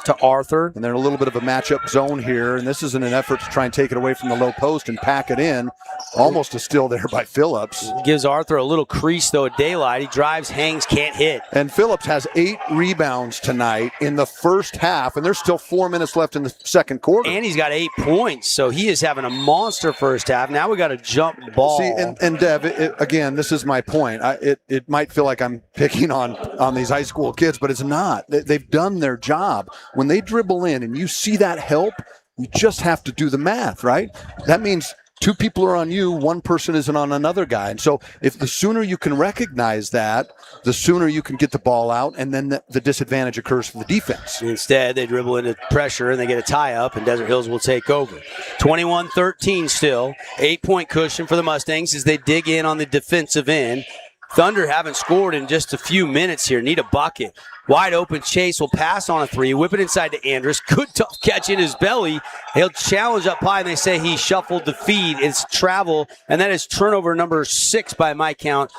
to Arthur. And then a little bit of a matchup zone here, and this is in an effort to try and take it away from the low post and pack it in. Almost a steal there by Phillips. Gives Arthur a little crease, though, at daylight. He drives, hangs, can't hit. And Phillips has 8 rebounds tonight in the first half, and there's still 4 minutes left in the second quarter. And he's got 8 points, so he is having a monster first half. Now we got a jump ball. See, and Dev, again, this is my point. It might feel like I'm picking on these high school kids, but it's not. They've done their job. When they dribble in and you see that help, you just have to do the math, right? That means two people are on you, one person isn't on another guy. And so if the sooner you can recognize that, the sooner you can get the ball out, and then the disadvantage occurs for the defense. Instead, they dribble into pressure, and they get a tie-up, and Desert Hills will take over. 21-13 still. 8-point cushion for the Mustangs as they dig in on the defensive end. Thunder haven't scored in just a few minutes here. Need a bucket. Wide open Chase will pass on a three. Whip it inside to Andrus. Good tough catch in his belly. He'll challenge up high, and they say he shuffled the feed. It's travel, and that is turnover number 6 by my count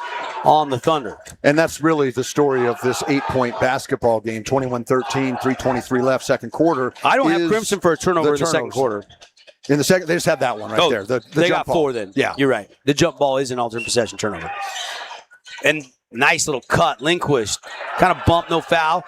on the Thunder. And that's really the story of this 8-point basketball game. 21-13, 3:23 left, second quarter. I don't have Crimson for a turnover in the second quarter. In the second, they just had that one right there. They got 4 then. Yeah. You're right. The jump ball is an alternate possession turnover. And nice little cut. Lindquist kind of bump, no foul.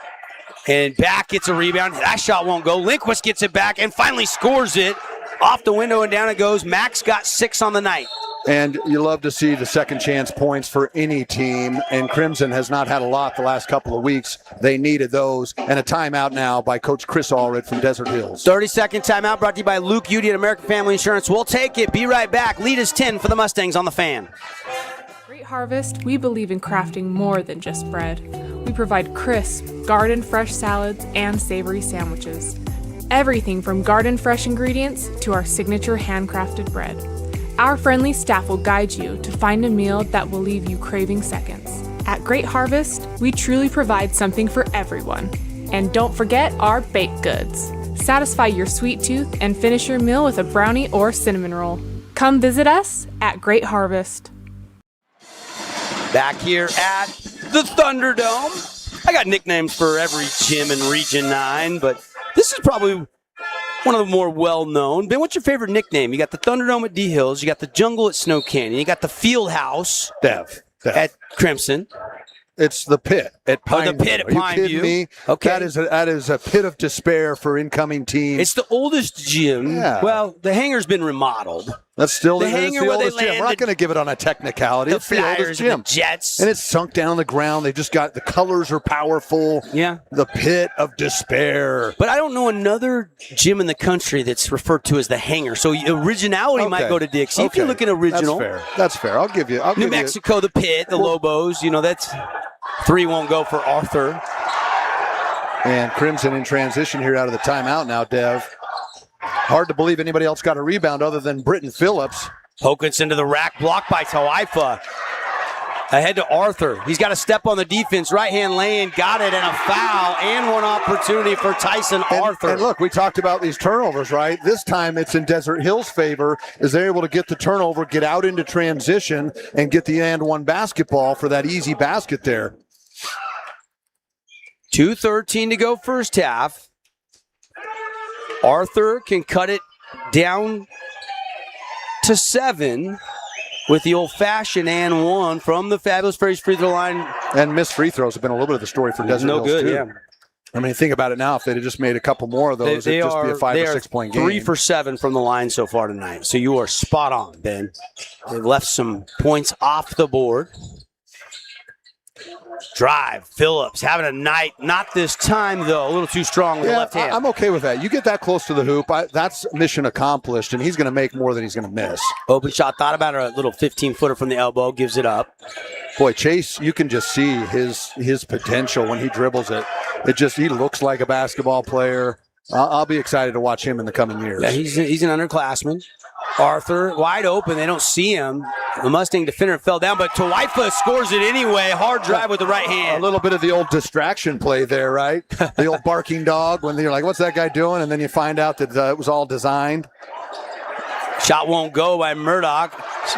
And back gets a rebound. That shot won't go. Lindquist gets it back and finally scores it. Off the window and down it goes. Max got 6 on the night. And you love to see the second chance points for any team. And Crimson has not had a lot the last couple of weeks. They needed those. And a timeout now by Coach Chris Allred from Desert Hills. 30-second timeout brought to you by Luke Udy and American Family Insurance. We'll take it. Be right back. Lead is 10 for the Mustangs on the Fan. Great Harvest, we believe in crafting more than just bread. We provide crisp, garden-fresh salads and savory sandwiches. Everything from garden-fresh ingredients to our signature handcrafted bread. Our friendly staff will guide you to find a meal that will leave you craving seconds. At Great Harvest, we truly provide something for everyone. And don't forget our baked goods. Satisfy your sweet tooth and finish your meal with a brownie or cinnamon roll. Come visit us at Great Harvest. Back here at the Thunderdome. I got nicknames for every gym in Region 9, but this is probably one of the more well-known. Ben, what's your favorite nickname? You got the Thunderdome at D Hills. You got the Jungle at Snow Canyon. You got the Field House at Crimson. It's the pit at Pineview. The pit at Pineview. Are you kidding me? Okay. That is a pit of despair for incoming teams. It's the oldest gym. Yeah. Well, the hangar's been remodeled. That's still the hangar where they oldest gym. We're not going to give it on a technicality. The It's the Flyers oldest and gym. the Jets. And it's sunk down on the ground. They just got, the colors are powerful. Yeah. The pit of despair. But I don't know another gym in the country that's referred to as the hangar. So originality might go to Dixie. If you're looking original. That's fair. I'll give you. New Mexico, the pit, the Lobos. That's 3 won't go for Arthur. And Crimson in transition here out of the timeout now, Dev. Hard to believe anybody else got a rebound other than Britton Phillips. Hawkinson to the rack, blocked by Tawaifa. Ahead to Arthur. He's got to step on the defense. Right hand lane, got it, and a foul, and one opportunity for Tyson Arthur. And look, we talked about these turnovers, right? This time it's in Desert Hills' favor as they're able to get the turnover, get out into transition, and get the and one basketball for that easy basket there. 2:13 to go first half. Arthur can cut it down to 7 with the old-fashioned and one from the Fabulous Fairies free throw line. And missed free throws have been a little bit of the story for Desert Hills, good, too. yeah. I mean, think about it now. If they'd have just made a couple more of those, it'd just be a 5 or 6 point game. 3 for 7 from the line so far tonight. So you are spot on, Ben. They've left some points off the board. Drive, Phillips having a night. Not this time, though. A little too strong with the left hand. I'm okay with that. You get that close to the hoop, that's mission accomplished, and he's going to make more than he's going to miss. Open shot, thought about a little 15-footer from the elbow, gives it up. Boy, Chase, you can just see his potential when he dribbles it. He looks like a basketball player. I'll be excited to watch him in the coming years. Yeah, he's an underclassman. Arthur, wide open. They don't see him. The Mustang defender fell down, but Tawaifa scores it anyway. Hard drive with the right hand. A little bit of the old distraction play there, right? The old barking dog when you're like, what's that guy doing? And then you find out that it was all designed. Shot won't go by Murdoch.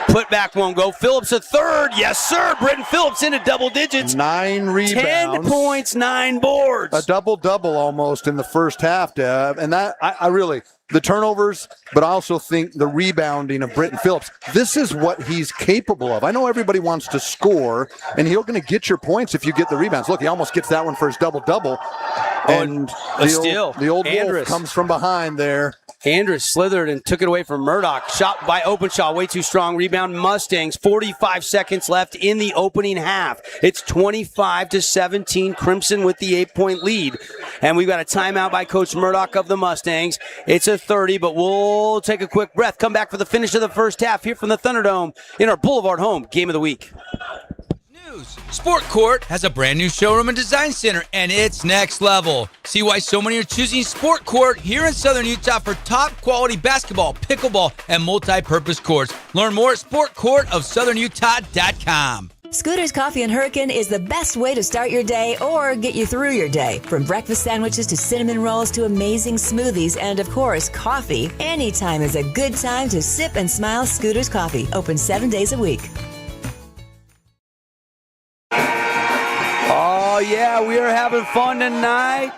Put back won't go. Phillips a third. Yes, sir. Britton Phillips into double digits. 9 rebounds. 10 points, 9 boards. A double-double almost in the first half, Dev. And that, I really, the turnovers, but I also think the rebounding of Britton Phillips. This is what he's capable of. I know everybody wants to score, and he's going to get your points if you get the rebounds. Look, he almost gets that one for his double-double. And a steal. The old Andrus Wolf comes from behind there. Andrus slithered and took it away from Murdoch. Shot by Openshaw, way too strong. Rebound Mustangs. 45 seconds left in the opening half. It's 25-17. Crimson with the 8-point lead. And we've got a timeout by Coach Murdoch of the Mustangs. It's a 30, but we'll take a quick breath. Come back for the finish of the first half here from the Thunderdome in our Boulevard home game of the week. Sport Court has a brand new showroom and design center, and it's next level. See why so many are choosing Sport Court here in Southern Utah for top quality basketball, pickleball, and multi-purpose courts. Learn more at sportcourtofsouthernutah.com. Scooter's Coffee and Hurricane is the best way to start your day or get you through your day. From breakfast sandwiches to cinnamon rolls to amazing smoothies and, of course, coffee. Anytime is a good time to sip and smile. Scooter's Coffee, open 7 days a week. Oh, yeah, we are having fun tonight.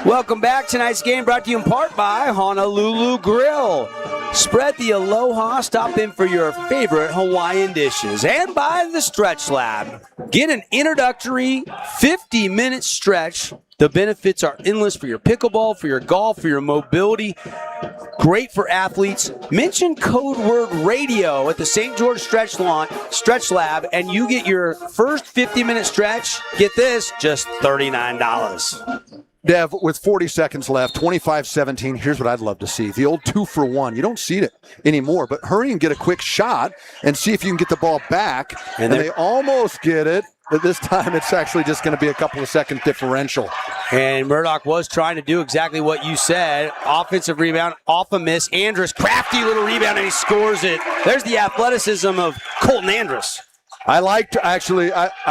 Welcome back. Tonight's game brought to you in part by Honolulu Grill. Spread the aloha. Stop in for your favorite Hawaiian dishes. And by the Stretch Lab. Get an introductory 50-minute stretch. The benefits are endless for your pickleball, for your golf, for your mobility. Great for athletes. Mention code word radio at the St. George Stretch Lab, and you get your first 50-minute stretch. Get this, just $39. Dev, with 40 seconds left, 25-17, here's what I'd love to see. The old 2-for-1. You don't see it anymore, but hurry and get a quick shot and see if you can get the ball back. And they almost get it, but this time it's actually just going to be a couple of second differential. And Murdoch was trying to do exactly what you said. Offensive rebound, off a miss. Andrus, crafty little rebound, and he scores it. There's the athleticism of Colton Andrus. I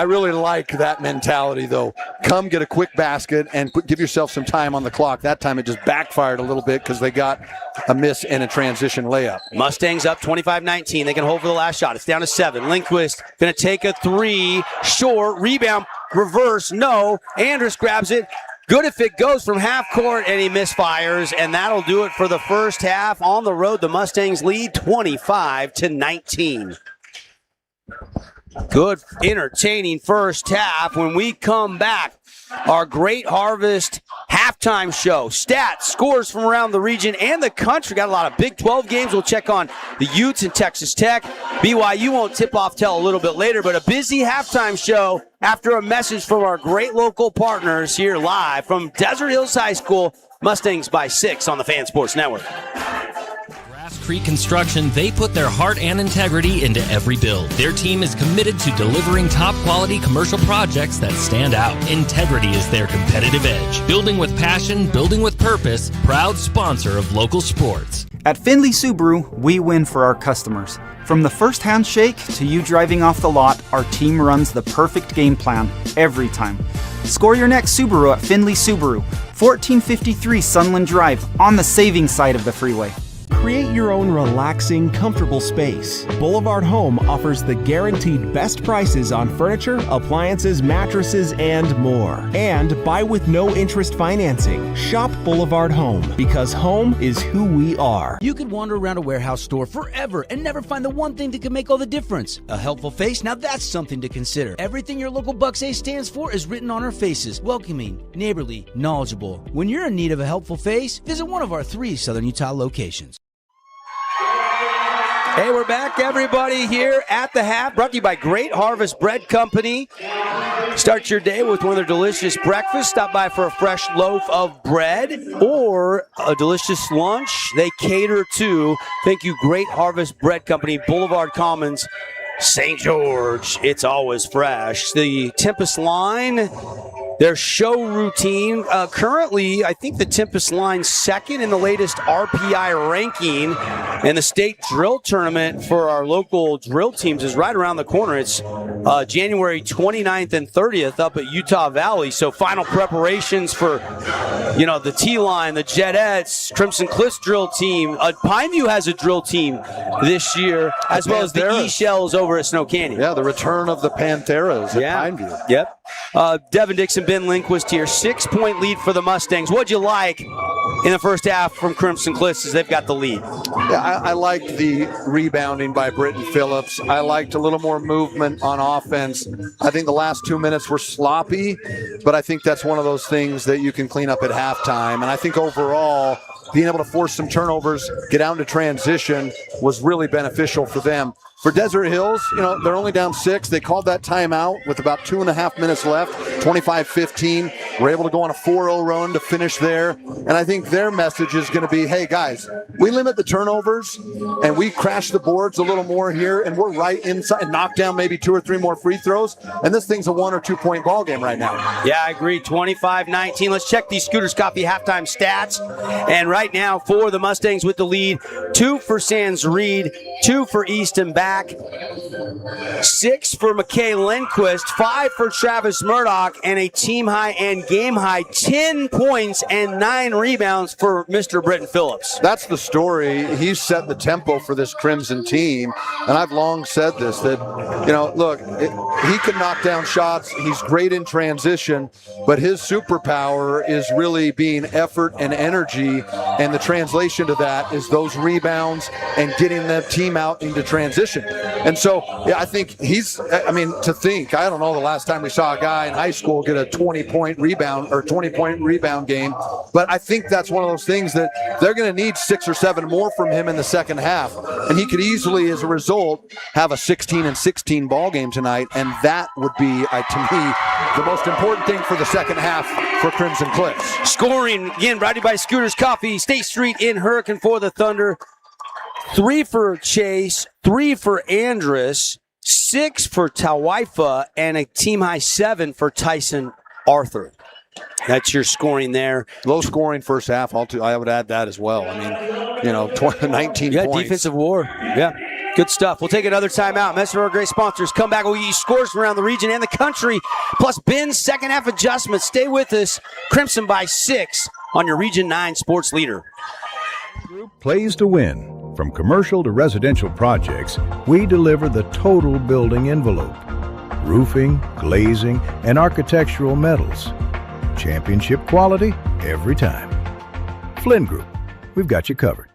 really like that mentality, though. Come get a quick basket and give yourself some time on the clock. That time it just backfired a little bit because they got a miss and a transition layup. Mustangs up 25-19. They can hold for the last shot. It's down to 7. Lindquist going to take a 3. Short. Rebound. Reverse. No. Andrus grabs it. Good if it goes from half court, and he misfires, and that'll do it for the first half. On the road, the Mustangs lead 25-19. Good, entertaining first half. When we come back, our Great Harvest halftime show. Stats, scores from around the region and the country. Got a lot of Big 12 games. We'll check on the Utes and Texas Tech. BYU won't tip off till a little bit later, but a busy halftime show after a message from our great local partners here live from Desert Hills High School. Mustangs by 6 on the Fan Sports Network. Creek Construction, they put their heart and integrity into every build. Their team is committed to delivering top-quality commercial projects that stand out. Integrity is their competitive edge. Building with passion, building with purpose, proud sponsor of local sports. At Findlay Subaru, we win for our customers. From the first handshake to you driving off the lot, our team runs the perfect game plan every time. Score your next Subaru at Findlay Subaru, 1453 Sunland Drive, on the saving side of the freeway. Create your own relaxing, comfortable space. Boulevard Home offers the guaranteed best prices on furniture, appliances, mattresses, and more. And buy with no interest financing. Shop Boulevard Home, because home is who we are. You could wander around a warehouse store forever and never find the one thing that can make all the difference. A helpful face? Now that's something to consider. Everything your local Bucks A stands for is written on our faces. Welcoming, neighborly, knowledgeable. When you're in need of a helpful face, visit one of our 3 Southern Utah locations. Hey, we're back, everybody, here at the half, brought to you by Great Harvest Bread Company. Start your day with one of their delicious breakfasts. Stop by for a fresh loaf of bread or a delicious lunch. They cater to. Thank you, Great Harvest Bread Company, Boulevard Commons, St. George. It's always fresh. The Tempest Line, their show routine. Currently, I think the Tempest Line second in the latest RPI ranking. And the state drill tournament for our local drill teams is right around the corner. It's January 29th and 30th up at Utah Valley. So final preparations for, the T-Line, the Jetettes, Crimson Cliffs drill team. Pineview has a drill team this year, as well as the E-Shells over at Snow Canyon. Yeah, the return of the Pantheras at Pineview. Yep. Devin Dixon, Ben Lindquist here. 6-point lead for the Mustangs. What'd you like in the first half from Crimson Cliffs as they've got the lead. Yeah, I liked the rebounding by Britton Phillips. I liked a little more movement on offense. I think the last 2 minutes were sloppy, but I think that's one of those things that you can clean up at halftime. And I think overall, being able to force some turnovers, get out into transition was really beneficial for them. For Desert Hills, they're only down 6. They called that timeout with about 2.5 minutes left, 25-15. We're able to go on a 4-0 run to finish there. And I think their message is going to be, hey, guys, we limit the turnovers and we crash the boards a little more here, and we're right inside and knock down maybe 2 or 3 more free throws. And this thing's a 1 or 2 point ball game right now. Yeah, I agree. 25-19. Let's check these Scooters Coffee halftime stats. And right now for the Mustangs with the lead, 2 for Sands Reed, 2 for Easton Back, 6 for McKay Lindquist, 5 for Travis Murdoch, and a team high and game high 10 points and 9 rebounds for Mr. Britton Phillips. That's the story. He's set the tempo for this Crimson team, and I've long said this, that, look, he can knock down shots. He's great in transition, but his superpower is really being effort and energy, and the translation to that is those rebounds and getting the team out into transition. And so, I think I don't know the last time we saw a guy in high school get a 20-point rebound game, but I think that's one of those things that they're going to need 6 or 7 more from him in the second half. And he could easily, as a result, have a 16-16 ball game tonight, and that would be, to me, the most important thing for the second half for Crimson Cliffs. Scoring, again, brought to you by Scooters Coffee, State Street in Hurricane for the Thunder. 3 for Chase, 3 for Andrus, 6 for Tawaifa, and a team high 7 for Tyson Arthur. That's your scoring there. Low scoring first half. I would add that as well. 19 points. Defensive war. Yeah. Good stuff. We'll take another timeout. Message to our great sponsors. Come back. We'll get you scores from around the region and the country, plus Ben's second half adjustments. Stay with us. Crimson by 6 on your Region 9 sports leader. Plays to win. From commercial to residential projects, we deliver the total building envelope. Roofing, glazing, and architectural metals. Championship quality every time. Flynn Group, we've got you covered.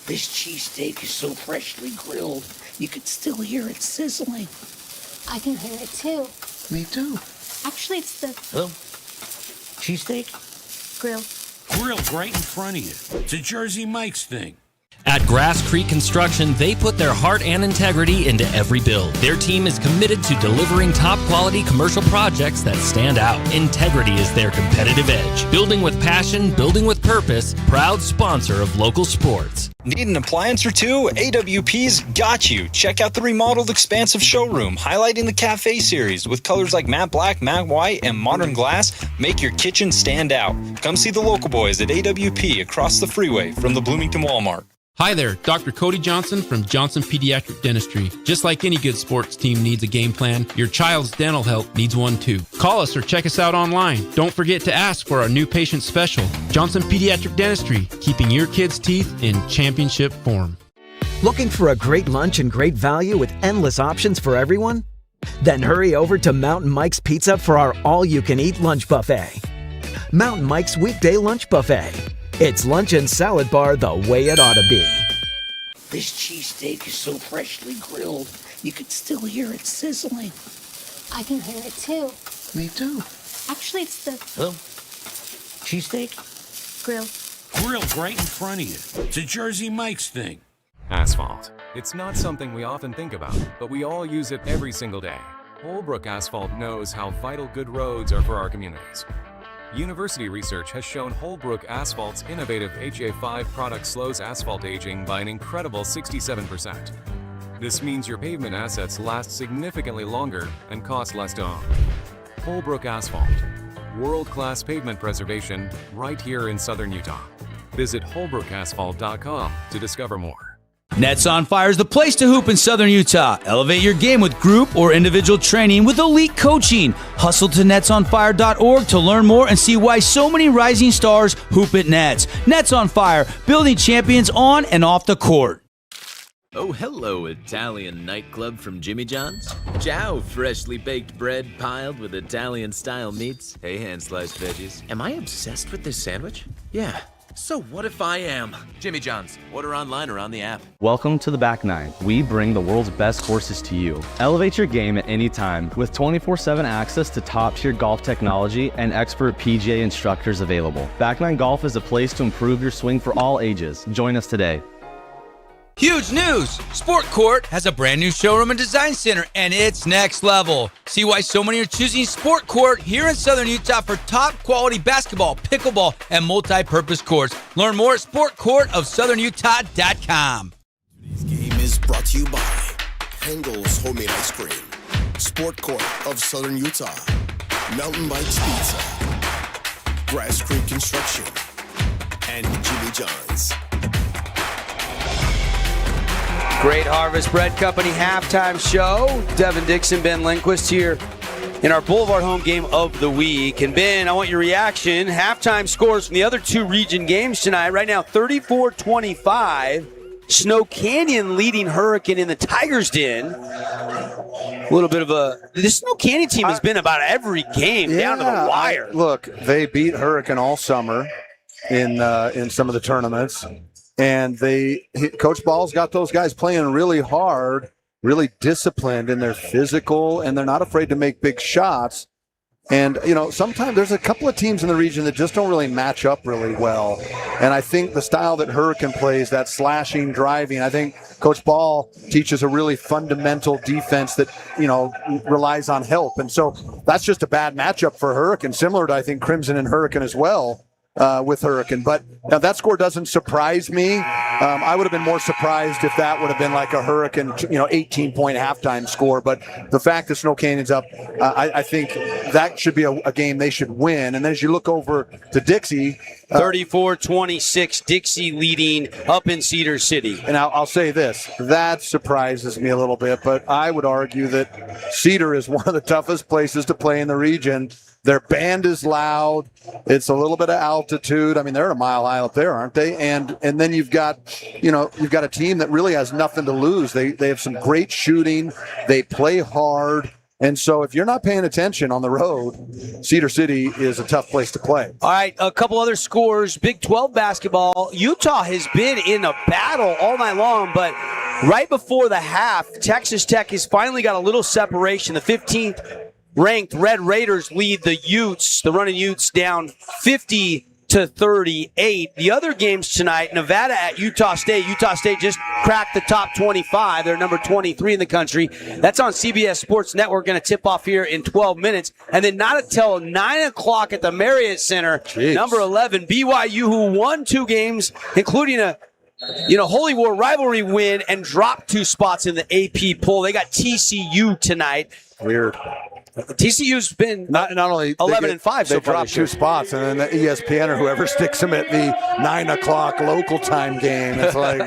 This cheesesteak is so freshly grilled, you can still hear it sizzling. I can hear it too. Me too. Actually, it's the Cheesesteak? grill. Grilled right in front of you. It's a Jersey Mike's thing. At Grass Creek Construction, they put their heart and integrity into every build. Their team is committed to delivering top-quality commercial projects that stand out. Integrity is their competitive edge. Building with passion, building with purpose, proud sponsor of local sports. Need an appliance or two? AWP's got you. Check out the remodeled expansive showroom, highlighting the Cafe series with colors like matte black, matte white, and modern glass. Make your kitchen stand out. Come see the local boys at AWP across the freeway from the Bloomington Walmart. Hi there, Dr. Cody Johnson from Johnson Pediatric Dentistry. Just like any good sports team needs a game plan, your child's dental health needs one too. Call us or check us out online. Don't forget to ask for our new patient special. Johnson Pediatric Dentistry, keeping your kids' teeth in championship form. Looking for a great lunch and great value with endless options for everyone? Then hurry over to Mountain Mike's Pizza for our all-you-can-eat lunch buffet. Mountain Mike's Weekday Lunch Buffet. It's lunch and salad bar the way it ought to be. This cheesesteak is so freshly grilled, you can still hear it sizzling. I can hear it too. Me too. Actually, it's the Cheesesteak? grill. Grilled right in front of you. It's a Jersey Mike's thing. Asphalt. It's not something we often think about, but we all use it every single day. Holbrook Asphalt knows how vital good roads are for our communities. University research has shown Holbrook Asphalt's innovative HA5 product slows asphalt aging by an incredible 67%. This means your pavement assets last significantly longer and cost less to own. Holbrook Asphalt. World-class pavement preservation right here in southern Utah. Visit holbrookasphalt.com to discover more. Nets on Fire is the place to hoop in Southern Utah. Elevate your game with group or individual training with elite coaching. Hustle to netsonfire.org to learn more and see why so many rising stars hoop at Nets. Nets on Fire, building champions on and off the court. Oh, hello, Italian nightclub from Jimmy John's. Ciao, freshly baked bread piled with Italian-style meats. Hey, hand-sliced veggies. Am I obsessed with this sandwich? Yeah, So what if I am? Jimmy John's. Order online or on the app. Welcome to the Back Nine. We bring the world's best horses to you. Elevate your game at any time with 24/7 access to top-tier golf technology and expert PGA instructors available. Back Nine Golf is a place to improve your swing for all ages. Join us today. Huge news! Sport Court has a brand new showroom and design center, and it's next level. See why so many are choosing Sport Court here in Southern Utah for top quality basketball, pickleball, and multi-purpose courts. Learn more at sportcourtofsouthernutah.com. Today's game is brought to you by Hengel's Homemade Ice Cream, Sport Court of Southern Utah, Mountain Bikes Pizza, Grass Creek Construction, and Jimmy John's. Great Harvest Bread Company halftime show. Devin Dixon, Ben Lindquist here in our Boulevard home game of the week. And Ben, I want your reaction. Halftime scores from the other two region games tonight. Right now, 34-25. Snow Canyon leading Hurricane in the Tigers Den. A little bit of this Snow Canyon team has been about every game down to the wire. Look, they beat Hurricane all summer in some of the tournaments. And Coach Ball's got those guys playing really hard, really disciplined in their physical, and they're not afraid to make big shots. And, sometimes there's a couple of teams in the region that just don't really match up really well. And I think the style that Hurricane plays, that slashing, driving, I think Coach Ball teaches a really fundamental defense that, relies on help. And so that's just a bad matchup for Hurricane, similar to, I think, Crimson and Hurricane as well. With Hurricane. But that score doesn't surprise me. I would have been more surprised if that would have been like a Hurricane, 18-point halftime score. But the fact that Snow Canyon's up, I think that should be a game they should win. And then as you look over to Dixie, 34-26, Dixie leading up in Cedar City. And I'll say this, that surprises me a little bit, but I would argue that Cedar is one of the toughest places to play in the region. Their band is loud. It's a little bit of altitude. I mean, they're a mile high up there, aren't they? And then you've got a team that really has nothing to lose. They have some great shooting. They play hard. And so if you're not paying attention on the road, Cedar City is a tough place to play. All right, a couple other scores. Big 12 basketball. Utah has been in a battle all night long, but right before the half, Texas Tech has finally got a little separation. The 15th ranked Red Raiders lead the Utes, the running Utes, down 50-38. The other games tonight, Nevada at Utah State. Utah State just cracked the top 25. They're number 23 in the country. That's on CBS Sports Network. Going to tip off here in 12 minutes. And then not until 9 o'clock at the Marriott Center, number 11, BYU, who won 2 games, including a Holy War rivalry win and dropped 2 spots in the AP poll. They got TCU tonight. Weird. TCU's been not only 11-5. They dropped 2 spots, and then the ESPN or whoever sticks them at the 9 o'clock local time game. It's like,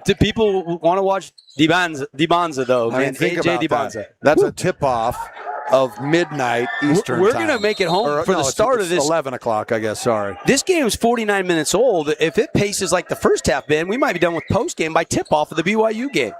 do people want to watch Dibanza though? Man, think AJ about Dibanza. That. That's a tip-off of midnight Eastern We're time. going to make it home for the start of this. 11 o'clock, I guess. Sorry. This game is 49 minutes old. If it paces like the first half, Ben, we might be done with post-game by tip-off of the BYU game.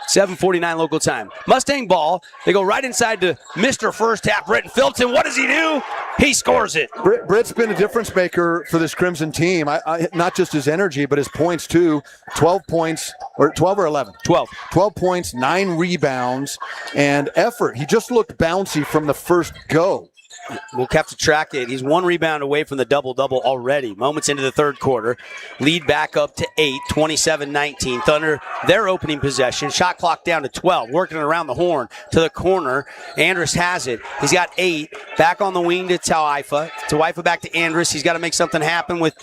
7:49 local time. Mustang ball. They go right inside to Mr. First Half, Britton Filton. What does he do? He scores it. Britt's been a difference maker for this Crimson team. Not just his energy, but his points too. 12 points, or 12 or 11? 12. 12 points, 9 rebounds, and effort. He just looked bouncy from the first go. We'll have to track it. He's 1 rebound away from the double-double already. Moments into the third quarter. Lead back up to 8, 27-19. Thunder, their opening possession. Shot clock down to 12. Working around the horn to the corner. Andrus has it. He's got 8. Back on the wing to Tawaifa. Tawaifa back to Andrus. He's got to make something happen with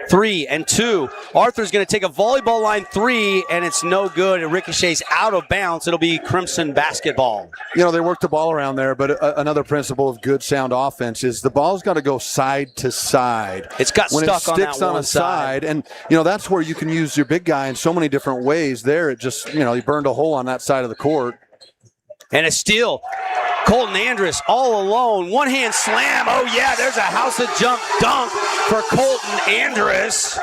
3 and 2. Arthur's going to take a volleyball line 3, and it's no good. It ricochets out of bounds. It'll be Crimson basketball. They work the ball around there, but another principle of good, sound offense is the ball's got to go side to side. It's got when stuck it sticks on that on one a side. And, that's where you can use your big guy in so many different ways. There, it just, he burned a hole on that side of the court. And a steal. Colton Andrus all alone. One-hand slam. Oh, yeah, there's a house of jump dunk for Colton Andrus.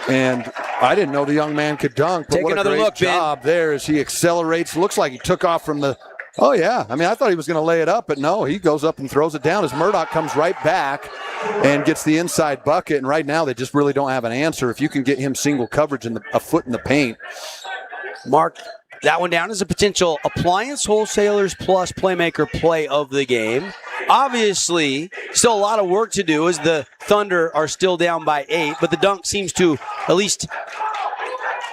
And I didn't know the young man could dunk. But Take what another a great look, job Ben. there as he accelerates. Looks like he took off from the Oh, yeah. I mean, I thought he was going to lay it up, but no, he goes up and throws it down as Murdoch comes right back and gets the inside bucket. And right now they just really don't have an answer. If you can get him single coverage and a foot in the paint. Mark that one down as a potential appliance wholesalers plus playmaker play of the game. Obviously, still a lot of work to do as the Thunder are still down by 8, but the dunk seems to at least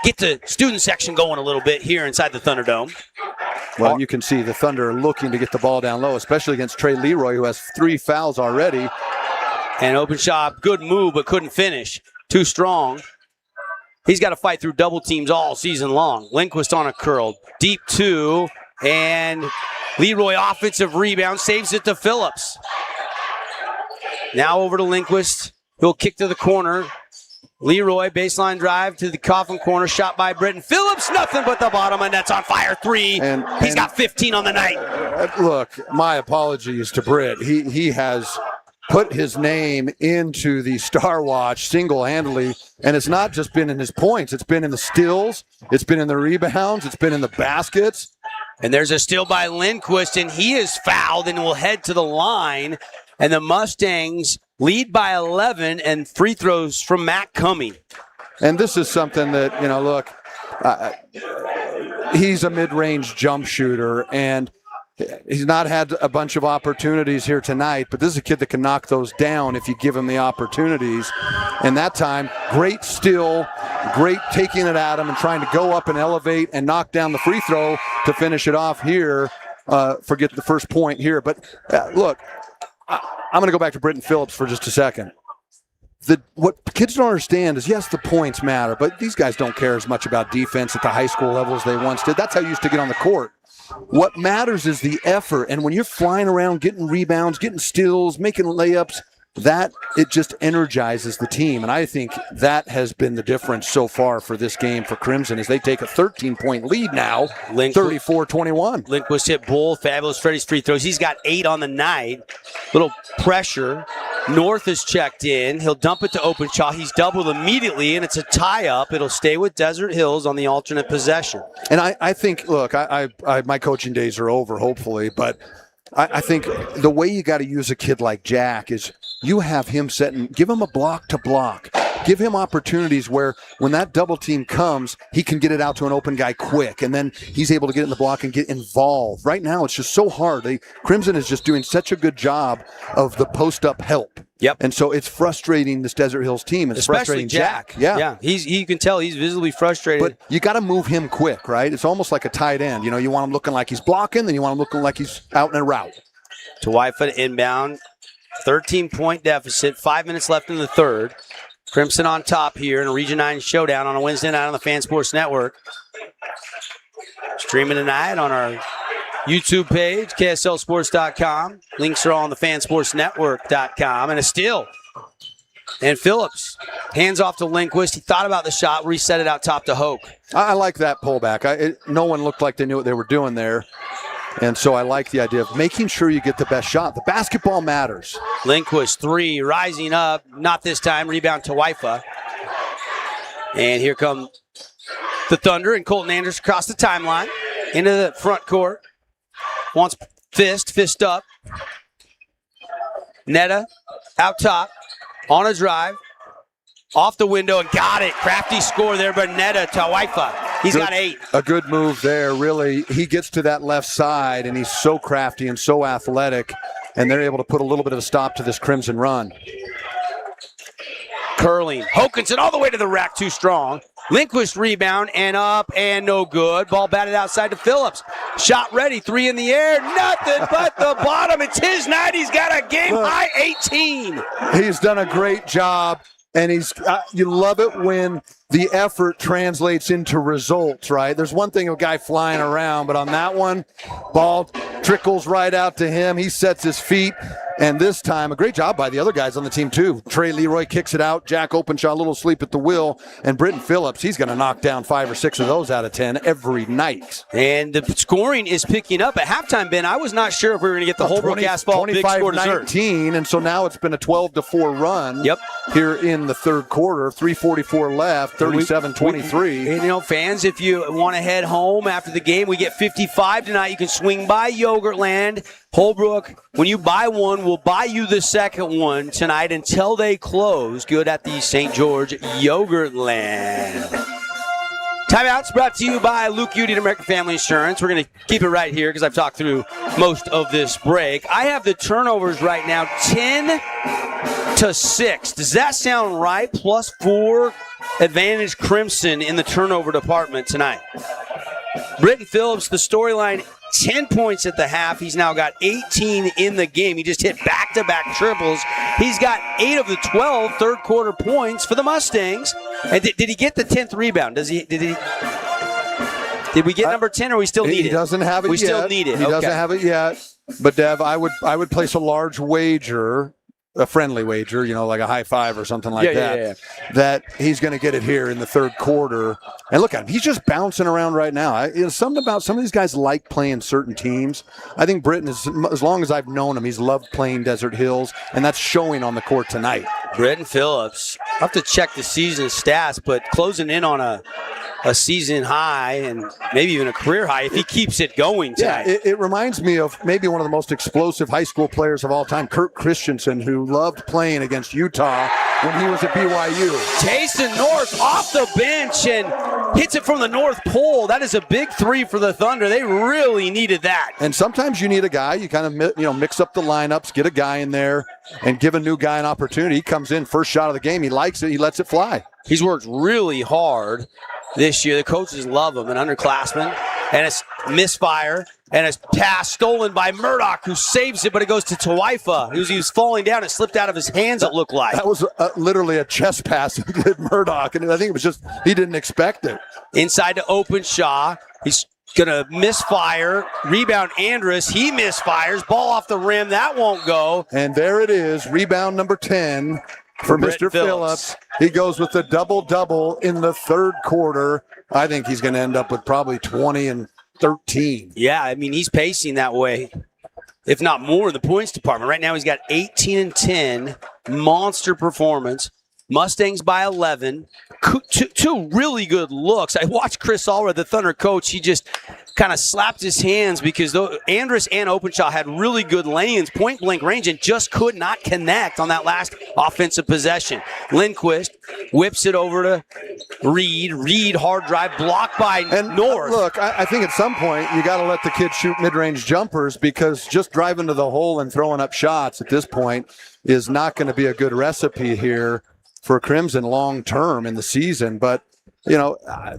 get the student section going a little bit here inside the Thunderdome. Well, you can see the Thunder looking to get the ball down low, especially against Trey Leroy, who has 3 fouls already. And open shot, good move, but couldn't finish. Too strong. He's got to fight through double teams all season long. Lindquist on a curl. Deep 2, and Leroy offensive rebound, saves it to Phillips. Now over to Lindquist. He'll kick to the corner. Leroy, baseline drive to the coffin corner, shot by Britton Phillips, nothing but the bottom, and that's on fire 3. He's got 15 on the night. Look, my apologies to Britt. He has put his name into the Star Watch single-handedly, and it's not just been in his points. It's been in the steals. It's been in the rebounds. It's been in the baskets. And there's a steal by Lindquist, and he is fouled and will head to the line. And the Mustangs lead by 11, and free throws from Matt coming. And this is something that, look, he's a mid-range jump shooter, and he's not had a bunch of opportunities here tonight, but this is a kid that can knock those down if you give him the opportunities. And that time, great steal, great taking it at him and trying to go up and elevate and knock down the free throw to finish it off here. Forget the first point here. But look, I'm going to go back to Britton Phillips for just a second. What kids don't understand is, yes, the points matter, but these guys don't care as much about defense at the high school level as they once did. That's how you used to get on the court. What matters is the effort, and when you're flying around, getting rebounds, getting steals, making layups, it just energizes the team. And I think that has been the difference so far for this game for Crimson as they take a 13-point lead now, 34-21. Lindquist hit both fabulous Freddie's free throws. He's got 8 on the night. Little pressure. North is checked in. He'll dump it to Openshaw. He's doubled immediately, and it's a tie-up. It'll stay with Desert Hills on the alternate possession. And I think, look, my coaching days are over, hopefully, but I think the way you got to use a kid like Jack is you have him setting, give him a block to block. Give him opportunities where when that double team comes, he can get it out to an open guy quick, and then he's able to get in the block and get involved. Right now, it's just so hard. Crimson is just doing such a good job of the post-up help. Yep. And so it's frustrating this Desert Hills team. It's especially frustrating Jack. Yeah. You can tell he's visibly frustrated. But you got to move him quick, right? It's almost like a tight end. You want him looking like he's blocking, then you want him looking like he's out in a route. To Whitefoot inbound. 13-point deficit. 5 minutes left in the third. Crimson on top here in a Region 9 showdown on a Wednesday night on the Fan Sports Network. Streaming tonight on our YouTube page, KSLSports.com. Links are all on the FanSportsNetwork.com. And a steal. And Phillips hands off to Lindquist. He thought about the shot, reset it out top to Hoke. I like that pullback. No one looked like they knew what they were doing there. And so I like the idea of making sure you get the best shot. The basketball matters. Lindquist 3, rising up. Not this time. Rebound to Waifa. And here come the Thunder and Colton Anders across the timeline into the front court. Wants fist up. Netta out top on a drive. Off the window and got it. Crafty score there, but Netta to Waifa. He's got 8. A good move there, really. He gets to that left side, and he's so crafty and so athletic, and they're able to put a little bit of a stop to this Crimson run. Curling. Hokinson all the way to the rack, too strong. Lindquist rebound and up and no good. Ball batted outside to Phillips. Shot ready, 3 in the air. Nothing but the bottom. It's his night. He's got a game-high 18. He's done a great job. And you love it when the effort translates into results, right? There's one thing of a guy flying around, but on that one, ball trickles right out to him. He sets his feet, And this time, a great job by the other guys on the team, too. Trey Leroy kicks it out. Jack Openshaw, a little sleep at the wheel. And Britton Phillips, he's going to knock down 5 or 6 of those out of 10 every night. And the scoring is picking up. At halftime, Ben, I was not sure if we were going to get the Holbrook Asphalt big score dessert. 25-19, and so now it's been a 12-4 run here in the third quarter. 3:44 left, 37-23. And, fans, if you want to head home after the game, we get 55 tonight. You can swing by Yogurtland. Holbrook, when you buy one, we'll buy you the second one tonight until they close. Good at the St. George Yogurtland. Timeout's brought to you by Luke Udy at American Family Insurance. We're going to keep it right here because I've talked through most of this break. I have the turnovers right now, 10-6. Does that sound right? +4 advantage Crimson in the turnover department tonight. Britton Phillips, the storyline, 10 points at the half. He's now got 18 in the game. He just hit back-to-back triples. He's got 8 of the 12 third-quarter points for the Mustangs. And did he get the 10th rebound? Did we get number 10, or we still need it? He doesn't have it yet. We still need it. He doesn't have it yet. But, Dev, I would place a large wager, a friendly wager, like a high five or something like that, that he's going to get it here in the third quarter. And look at him. He's just bouncing around right now. Something about some of these guys like playing certain teams. I think Britton, as long as I've known him, he's loved playing Desert Hills, and that's showing on the court tonight. Britton Phillips, I'll have to check the season stats, but closing in on a season high and maybe even a career high if he keeps it going tonight. Yeah, it reminds me of maybe one of the most explosive high school players of all time, Kirk Christensen, who loved playing against Utah when he was at BYU. Tayson North off the bench and hits it from the North Pole. That is a big 3 for the Thunder. They really needed that. And sometimes you need a guy. You kind of mix up the lineups, get a guy in there, and give a new guy an opportunity. He comes in, first shot of the game. He likes it. He lets it fly. He's worked really hard this year. The coaches love him, an underclassman. And it's misfire. And it's pass stolen by Murdoch, who saves it, but it goes to Tawaifa. He was falling down. It slipped out of his hands, it looked like. That was literally a chest pass to Murdoch, and I think it was just he didn't expect it. Inside to Openshaw. He's going to misfire. Rebound Andrus. He misfires. Ball off the rim. That won't go. And there it is. Rebound number 10 for Mr. Phillips. He goes with the double-double in the third quarter. I think he's going to end up with probably 20 and 13. Yeah, I mean, he's pacing that way, if not more, in the points department. Right now he's got 18 and 10. Monster performance. Mustangs by 11. Two really good looks. I watched Chris Allred, the Thunder coach. He just kind of slapped his hands because Andrus and Openshaw had really good lanes, point-blank range, and just could not connect on that last offensive possession. Lindquist whips it over to Reed. Reed, hard drive, blocked by North. Look, I think at some point you got to let the kid shoot mid-range jumpers because just driving to the hole and throwing up shots at this point is not going to be a good recipe here for Crimson long-term in the season. But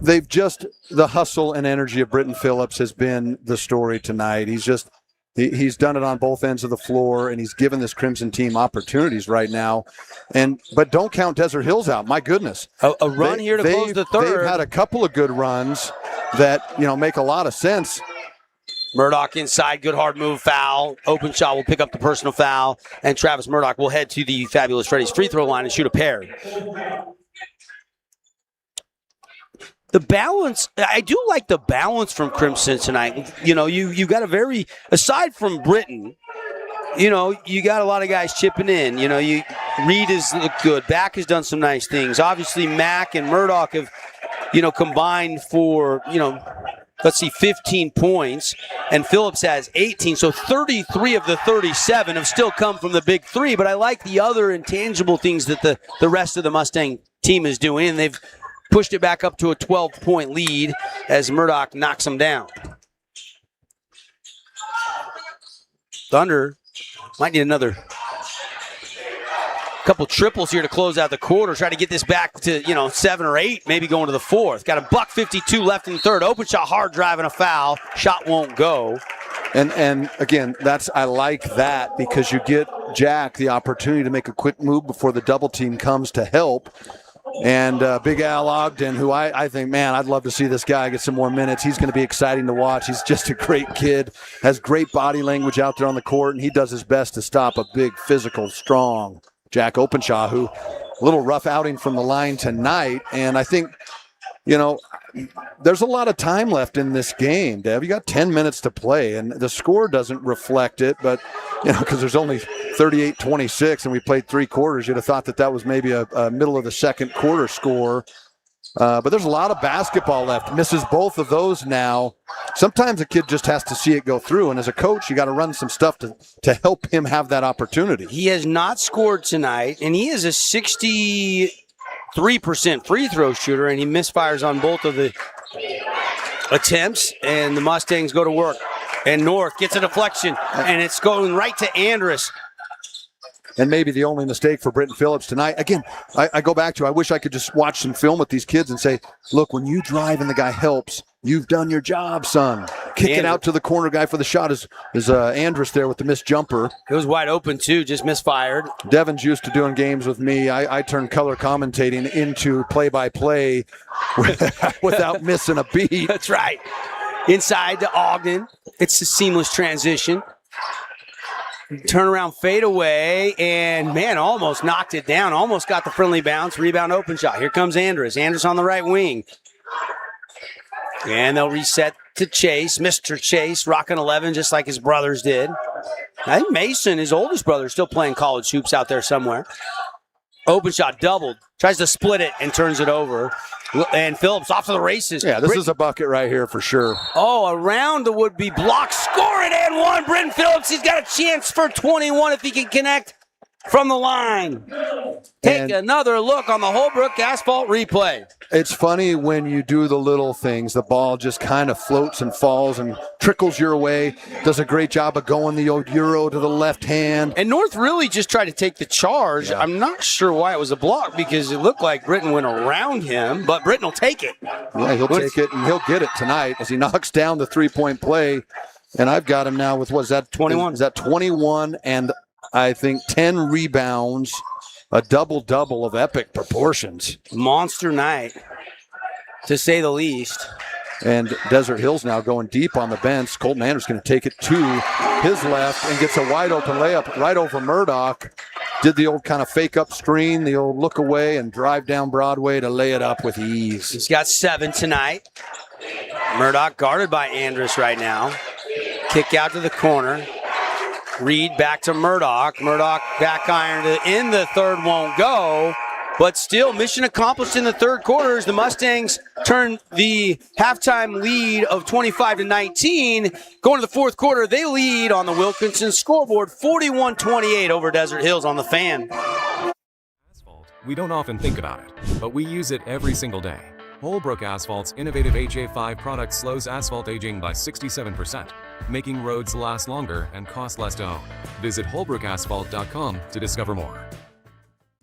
they've just, the hustle and energy of Britton Phillips has been the story tonight. He's done it on both ends of the floor, and he's given this Crimson team opportunities right now. But don't count Desert Hills out. My goodness. A run here to close the third. They've had a couple of good runs that, make a lot of sense. Murdoch inside, good hard move, foul. Openshaw will pick up the personal foul, and Travis Murdoch will head to the Fabulous Freddy's free throw line and shoot a pair. The balance, I do like the balance from Crimson tonight. You got a very, aside from Britton, you got a lot of guys chipping in. Reed has looked good. Back has done some nice things. Obviously, Mack and Murdoch have, combined for, 15 points, and Phillips has 18. So 33 of the 37 have still come from the big 3, but I like the other intangible things that the rest of the Mustang team is doing, and they've pushed it back up to a 12-point lead as Murdoch knocks them down. Thunder might need another couple triples here to close out the quarter. Try to get this back to, 7 or 8, maybe going to the fourth. Got a $1:52 left in the third. Openshaw hard driving a foul. Shot won't go. And again, I like that because you get Jack the opportunity to make a quick move before the double team comes to help. And Big Al Ogden, who I think, man, I'd love to see this guy get some more minutes. He's going to be exciting to watch. He's just a great kid, has great body language out there on the court, and he does his best to stop a big, physical, strong Jack Openshaw, who a little rough outing from the line tonight. And I think, there's a lot of time left in this game, Dev. You got 10 minutes to play, and the score doesn't reflect it, but, because there's only 38-26 and we played 3 quarters, you'd have thought that was maybe a middle of the second quarter score. But there's a lot of basketball left. Misses both of those now. Sometimes a kid just has to see it go through, and as a coach, you got to run some stuff to help him have that opportunity. He has not scored tonight, and he is a 63% free throw shooter, and he misfires on both of the attempts, and the Mustangs go to work. And North gets a deflection, and it's going right to Andrus. And maybe the only mistake for Britton Phillips tonight. Again, I go back to, I wish I could just watch some film with these kids and say, look, when you drive and the guy helps, you've done your job, son. Kicking out to the corner guy for the shot is Andrus there with the missed jumper. It was wide open, too, just misfired. Devin's used to doing games with me. I turn color commentating into play-by-play without missing a beat. That's right. Inside to Ogden. It's a seamless transition. Turnaround fadeaway, and man, almost knocked it down. Almost got the friendly bounce. Rebound open shot. Here comes Andrus. Andrus on the right wing. And they'll reset to Chase. Mr. Chase, rocking 11 just like his brothers did. I think Mason, his oldest brother, is still playing college hoops out there somewhere. Open shot doubled. Tries to split it and turns it over. And Phillips off to the races. Yeah, this is a bucket right here for sure. Oh, around the would-be block. Scoring and one. Britton Phillips, he's got a chance for 21 if he can connect from the line. Take another look on the Holbrook asphalt replay. It's funny when you do the little things. The ball just kind of floats and falls and trickles your way. Does a great job of going the old Euro to the left hand. And North really just tried to take the charge. Yeah. I'm not sure why it was a block because it looked like Britton went around him, but Britton will take it. Yeah, he'll take it, and he'll get it tonight as he knocks down the three-point play. And I've got him now with, what is that? 21. Is that 21 and I think 10 rebounds, a double-double of epic proportions. Monster night, to say the least. And Desert Hills now going deep on the bench. Colton Anderson going to take it to his left and gets a wide-open layup right over Murdoch. Did the old kind of fake-up screen, the old look away, and drive down Broadway to lay it up with ease. He's got 7 tonight. Murdoch guarded by Andrus right now. Kick out to the corner. Reed back to Murdoch. Murdoch back iron in the third won't go. But still, mission accomplished in the third quarter as the Mustangs turn the halftime lead of 25-19. Going to the fourth quarter, they lead on the Wilkinson scoreboard 41-28 over Desert Hills on the Fan. We don't often think about it, but we use it every single day. Holbrook Asphalt's innovative HA5 product slows asphalt aging by 67%, making roads last longer and cost less to own. Visit holbrookasphalt.com to discover more.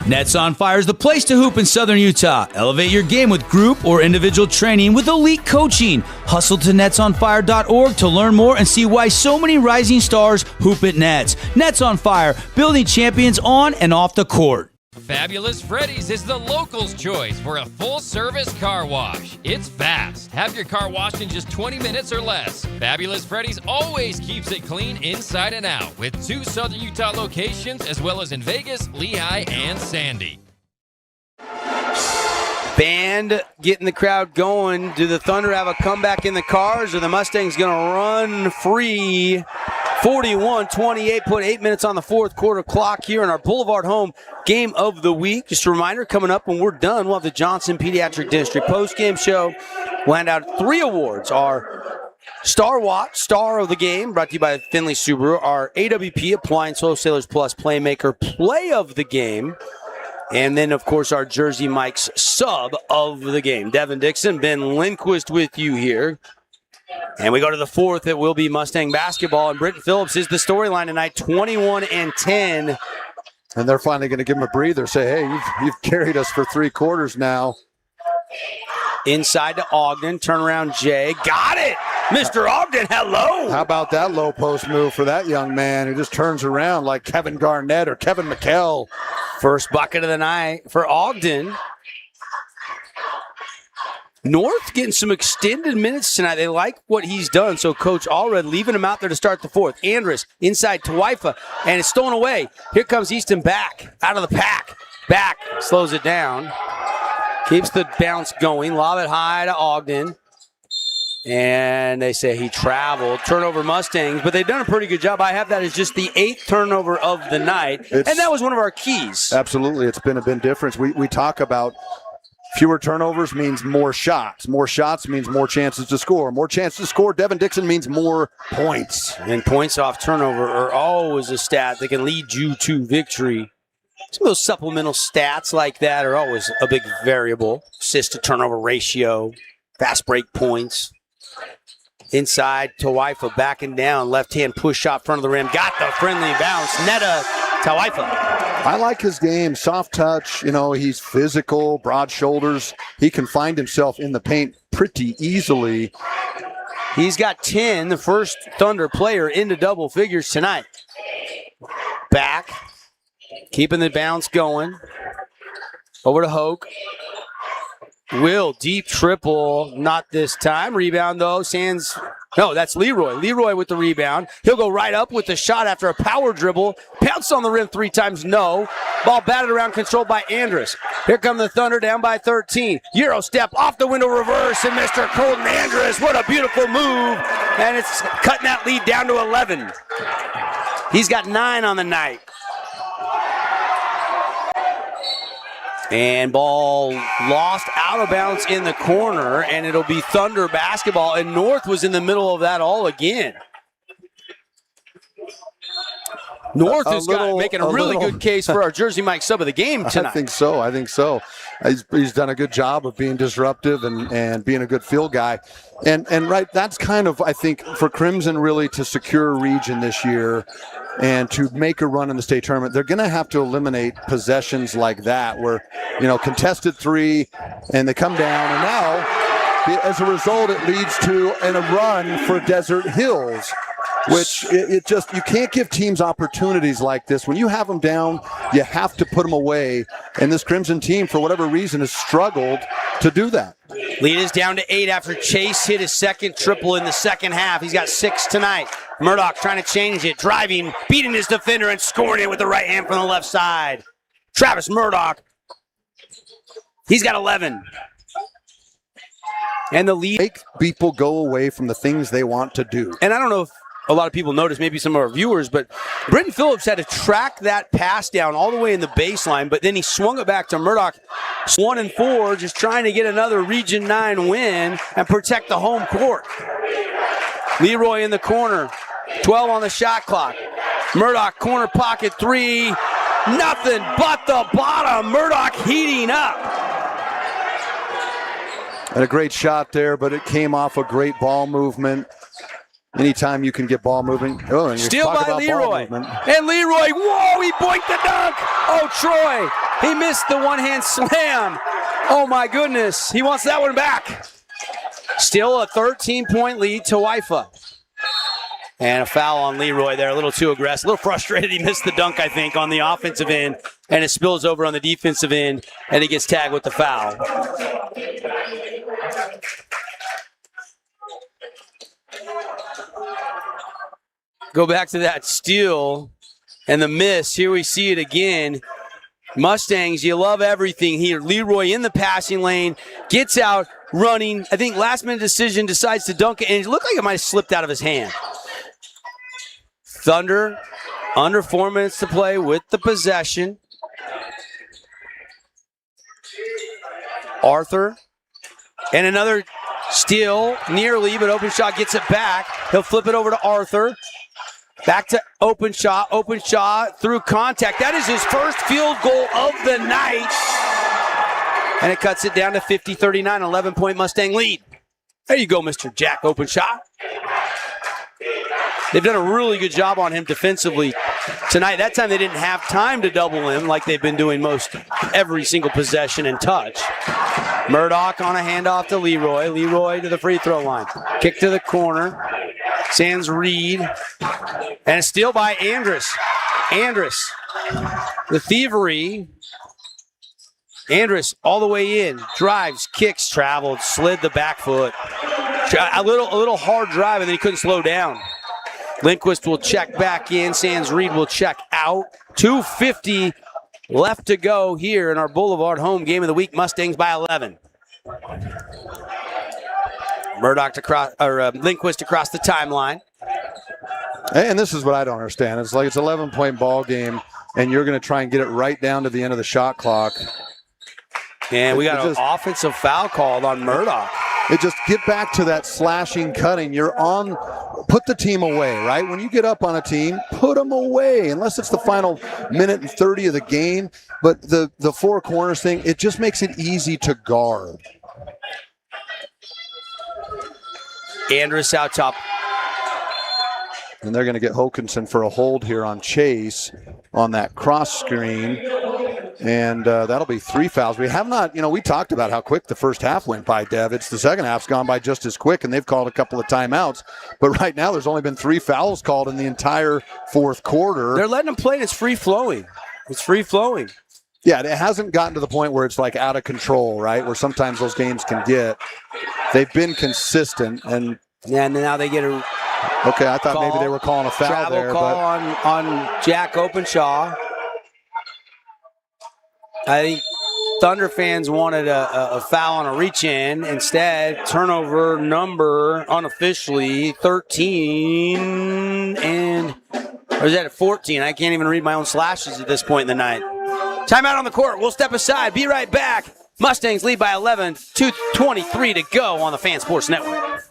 Nets on Fire is the place to hoop in Southern Utah. Elevate your game with group or individual training with elite coaching. Hustle to netsonfire.org to learn more and see why so many rising stars hoop at Nets. Nets on Fire, building champions on and off the court. Fabulous Freddy's is the locals' choice for a full-service car wash. It's fast. Have your car washed in just 20 minutes or less. Fabulous Freddy's always keeps it clean inside and out with 2 Southern Utah locations as well as in Vegas, Lehigh, and Sandy. Band getting the crowd going. Do the Thunder have a comeback in the cars, or the Mustangs going to run free? 41-28, put 8 minutes on the fourth quarter clock here in our Boulevard Home Game of the Week. Just a reminder, coming up when we're done, we'll have the Johnson Pediatric Dentistry post-game show. We'll hand out 3 awards. Our Star Watch, Star of the Game, brought to you by Finley Subaru. Our AWP, Appliance Wholesalers Plus Playmaker Play of the Game. And then, of course, our Jersey Mike's Sub of the Game. Devin Dixon, Ben Lindquist with you here. And we go to the fourth. It will be Mustang basketball. And Britton Phillips is the storyline tonight, 21-10. And they're finally going to give him a breather, say, hey, you've carried us for 3 quarters now. Inside to Ogden. Turnaround Jay. Got it! Mr. Ogden, hello! How about that low post move for that young man who just turns around like Kevin Garnett or Kevin McHale? First bucket of the night for Ogden. North getting some extended minutes tonight. They like what he's done. So Coach Allred leaving him out there to start the fourth. Andrus inside Tawaifa, and it's stolen away. Here comes Easton back out of the pack. Back, slows it down. Keeps the bounce going. Lob it high to Ogden. And they say he traveled. Turnover Mustangs, but they've done a pretty good job. I have that as just the 8th turnover of the night, and that was one of our keys. Absolutely. It's been a big difference. We talk about fewer turnovers means more shots. More shots means more chances to score. More chances to score, Devin Dixon, means more points. And points off turnover are always a stat that can lead you to victory. Some of those supplemental stats like that are always a big variable. Assist to turnover ratio, fast break points. Inside, Tawaifa backing down. Left-hand push shot front of the rim. Got the friendly bounce. Netta Tawaifa. I like his game. Soft touch. He's physical, broad shoulders. He can find himself in the paint pretty easily. He's got 10, the first Thunder player into double figures tonight. Back. Keeping the bounce going. Over to Hoke. Will, deep triple, not this time. Rebound, though, no, that's Leroy. Leroy with the rebound. He'll go right up with the shot after a power dribble. Pounced on the rim 3 times, no. Ball batted around, controlled by Andrus. Here come the Thunder, down by 13. Euro step, off the window reverse, and Mr. Colton Andrus, what a beautiful move. And it's cutting that lead down to 11. He's got 9 on the night. And ball lost out of bounds in the corner, and it'll be Thunder basketball. And North was in the middle of that all again. North is making a really good case for our Jersey Mike sub of the game tonight. I think so. He's done a good job of being disruptive and being a good field guy. And right, that's kind of, I think, for Crimson really to secure a region this year and to make a run in the state tournament, they're going to have to eliminate possessions like that where, contested 3 and they come down. And now, as a result, it leads to a run for Desert Hills, which you can't give teams opportunities like this. When you have them down, you have to put them away. And this Crimson team, for whatever reason, has struggled to do that. Lead is down to 8 after Chase hit his second triple in the second half. He's got 6 tonight. Murdoch trying to change it, driving, beating his defender, and scoring it with the right hand from the left side. Travis Murdoch. He's got 11. And the lead. Make people go away from the things they want to do. And I don't know if a lot of people noticed, maybe some of our viewers, but Britton Phillips had to track that pass down all the way in the baseline, but then he swung it back to Murdoch. 1-4, just trying to get another Region 9 win and protect the home court. Leroy in the corner, 12 on the shot clock. Murdoch, corner pocket 3, nothing but the bottom. Murdoch heating up. And a great shot there, but it came off a great ball movement. Anytime you can get ball moving. Oh, and steal by Leroy. And Leroy, whoa, he boinked the dunk. Oh, Troy, he missed the one-hand slam. Oh, my goodness. He wants that one back. Still a 13-point lead to Tawaifa. And a foul on Leroy there, a little too aggressive. A little frustrated he missed the dunk, I think, on the offensive end. And it spills over on the defensive end, and he gets tagged with the foul. Go back to that steal and the miss. Here we see it again. Mustangs, you love everything here. Leroy in the passing lane, gets out, running. I think last-minute decision, decides to dunk it, and it looked like it might have slipped out of his hand. Thunder, under 4 minutes to play with the possession. Arthur, and another steal, nearly, but open shot gets it back. He'll flip it over to Arthur. Back to open shot through contact. That is his first field goal of the night. And it cuts it down to 50-39, 11-point Mustang lead. There you go, Mr. Jack Openshot. They've done a really good job on him defensively tonight. That time they didn't have time to double him like they've been doing most every single possession and touch. Murdoch on a handoff to Leroy. Leroy to the free throw line. Kick to the corner. Sands Reed. And a steal by Andrus. Andrus. The thievery. Andrus all the way in, drives, kicks, traveled, slid the back foot. A little hard drive, and then he couldn't slow down. Lindquist will check back in. Sands Reed will check out. 2:50 left to go here in our Boulevard home game of the week. Mustangs by 11. Lindquist across the timeline. And this is what I don't understand. It's like it's an 11-point ball game, and you're going to try and get it right down to the end of the shot clock. And we got an offensive foul called on Murdoch. It just get back to that slashing, cutting. You're on, put the team away, right? When you get up on a team, put them away, unless it's the final minute and 30 of the game. But the four corners thing, it just makes it easy to guard. Andrus out top. And they're going to get Hokinson for a hold here on Chase on that cross screen. And that'll be 3 fouls. We have not, we talked about how quick the first half went by, Dev. It's the second half's gone by just as quick, and they've called a couple of timeouts. But right now, there's only been 3 fouls called in the entire fourth quarter. They're letting them play, and it's free-flowing. It's free-flowing. Yeah, it hasn't gotten to the point where it's like out of control, right, where sometimes those games can get. They've been consistent. And now they get a okay, I thought maybe they were calling a foul travel there. Call on Jack Openshaw. I think Thunder fans wanted a foul on a reach-in. Instead, turnover number unofficially 13 or is that at 14? I can't even read my own slashes at this point in the night. Timeout on the court. We'll step aside. Be right back. Mustangs lead by 11. 2:23 to go on the Fan Sports Network.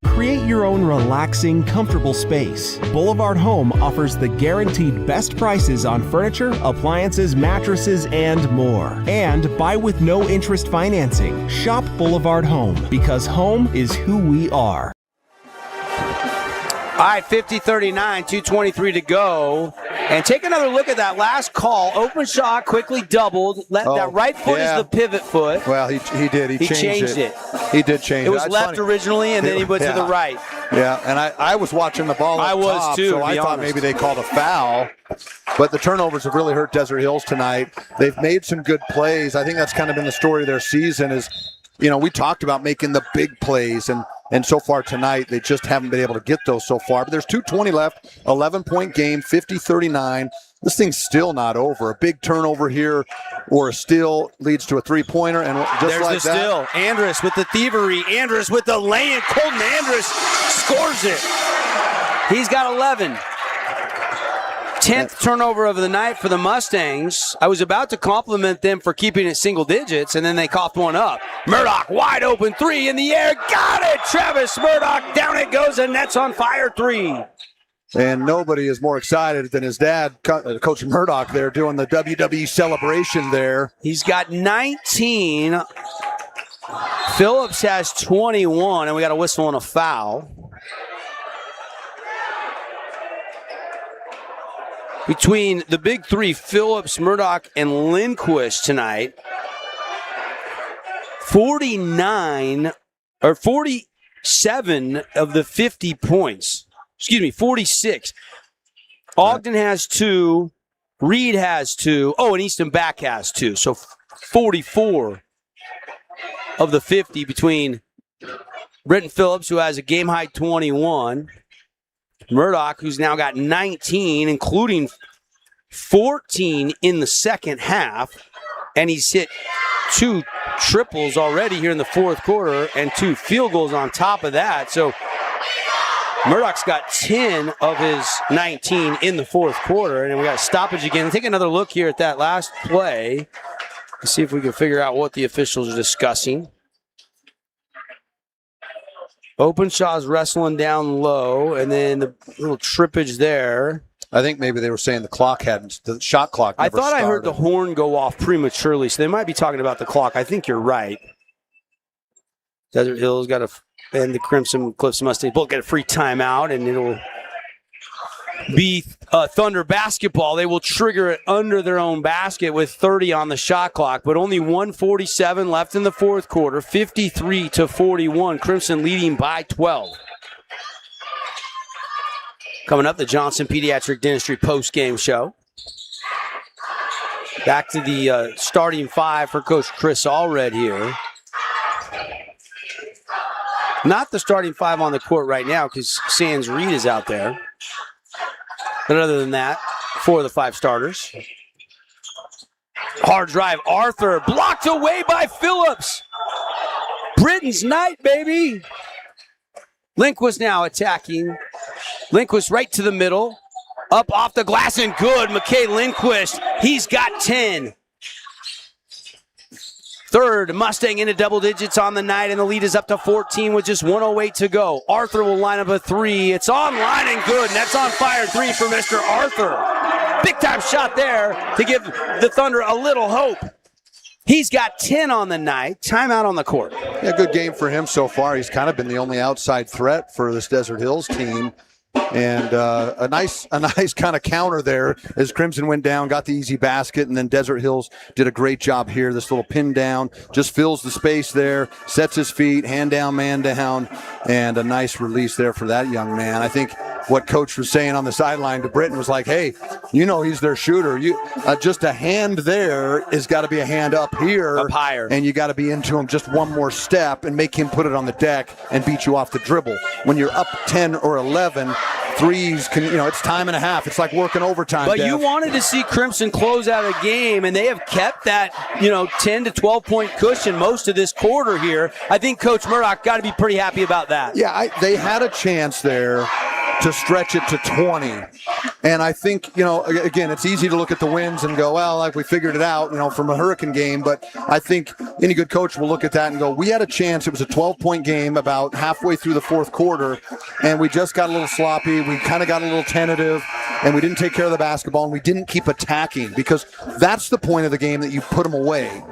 Create your own relaxing, comfortable space. Boulevard Home offers the guaranteed best prices on furniture, appliances, mattresses, and more. And buy with no interest financing. Shop Boulevard Home, because home is who we are. All right, 50-39, 2:23 to go. And take another look at that last call. Openshaw quickly doubled. That right foot is the pivot foot. Well, he did. He changed it. He did change it. It was left originally, and then he went to the right. Yeah, and I was watching the ball up top, too, so I thought maybe they called a foul. But the turnovers have really hurt Desert Hills tonight. They've made some good plays. I think that's kind of been the story of their season is, we talked about making the big plays, and so far tonight, they just haven't been able to get those so far. But there's 2:20 left, 11-point game, 50-39. This thing's still not over. A big turnover here or a steal leads to a three-pointer. And just there's like the steal. Andrus with the thievery. Andrus with the lay-in. Colton Andrus scores it. He's got 11. 10th turnover of the night for the Mustangs. I was about to compliment them for keeping it single digits, and then they coughed one up. Murdoch, wide open, 3 in the air. Got it! Travis Murdoch, down it goes, and Nets on fire 3. And nobody is more excited than his dad, Coach Murdoch, there doing the WWE celebration there. He's got 19. Phillips has 21, and we got a whistle and a foul. Between the big three, Phillips, Murdoch, and Lindquist tonight, 47 of the 50 points. 46. Ogden has 2. Reed has 2. Oh, and Easton Back has 2. So 44 of the 50 between Brenton Phillips, who has a game-high 21, Murdoch, who's now got 19, including 14 in the second half, and he's hit 2 triples already here in the fourth quarter and 2 field goals on top of that. So Murdoch's got 10 of his 19 in the fourth quarter, and we got a stoppage again. Take another look here at that last play to see if we can figure out what the officials are discussing. Openshaw's wrestling down low, and then the little trippage there. I think maybe they were saying the shot clock never I thought started. I heard the horn go off prematurely, so they might be talking about the clock. I think you're right. Desert Hills and the Crimson Cliffs Mustangs both get a free timeout, and it'll be Thunder basketball. They will trigger it under their own basket with 30 on the shot clock, but only 1:47 left in the fourth quarter, 53-41. Crimson leading by 12. Coming up, the Johnson Pediatric Dentistry post-game show. Back to the starting five for Coach Chris Allred here. Not the starting five on the court right now because Sands Reed is out there. But other than that, 4 of the 5 starters. Hard drive, Arthur, blocked away by Phillips. Britain's night, baby. Lindquist now attacking. Lindquist right to the middle. Up off the glass and good. McKay Lindquist, he's got 10. Third Mustang into double digits on the night, and the lead is up to 14 with just 1:08 to go. Arthur will line up a 3. It's online and good, and that's on fire 3 for Mr. Arthur. Big-time shot there to give the Thunder a little hope. He's got 10 on the night. Timeout on the court. Yeah, good game for him so far. He's kind of been the only outside threat for this Desert Hills team. And a nice kind of counter there as Crimson went down, got the easy basket, and then Desert Hills did a great job here. This little pin down just fills the space there, sets his feet, hand down, man down, and a nice release there for that young man. I think what Coach was saying on the sideline to Britton was like, hey, you know he's their shooter. You just a hand there has got to be a hand up here. Up higher. And you got to be into him just one more step and make him put it on the deck and beat you off the dribble. When you're up 10 or 11, threes can, it's time and a half. It's like working overtime. But Dev. you wanted to see Crimson close out a game, and they have kept that, 10 to 12 point cushion most of this quarter here. I think Coach Murdoch got to be pretty happy about that. Yeah, they had a chance there to stretch it to 20. And I think, again, it's easy to look at the wins and go, well, like we figured it out, from a Hurricane game. But I think any good coach will look at that and go, we had a chance. It was a 12-point game about halfway through the fourth quarter, and we just got a little sloppy. We kind of got a little tentative, and we didn't take care of the basketball, and we didn't keep attacking because that's the point of the game that you put them away.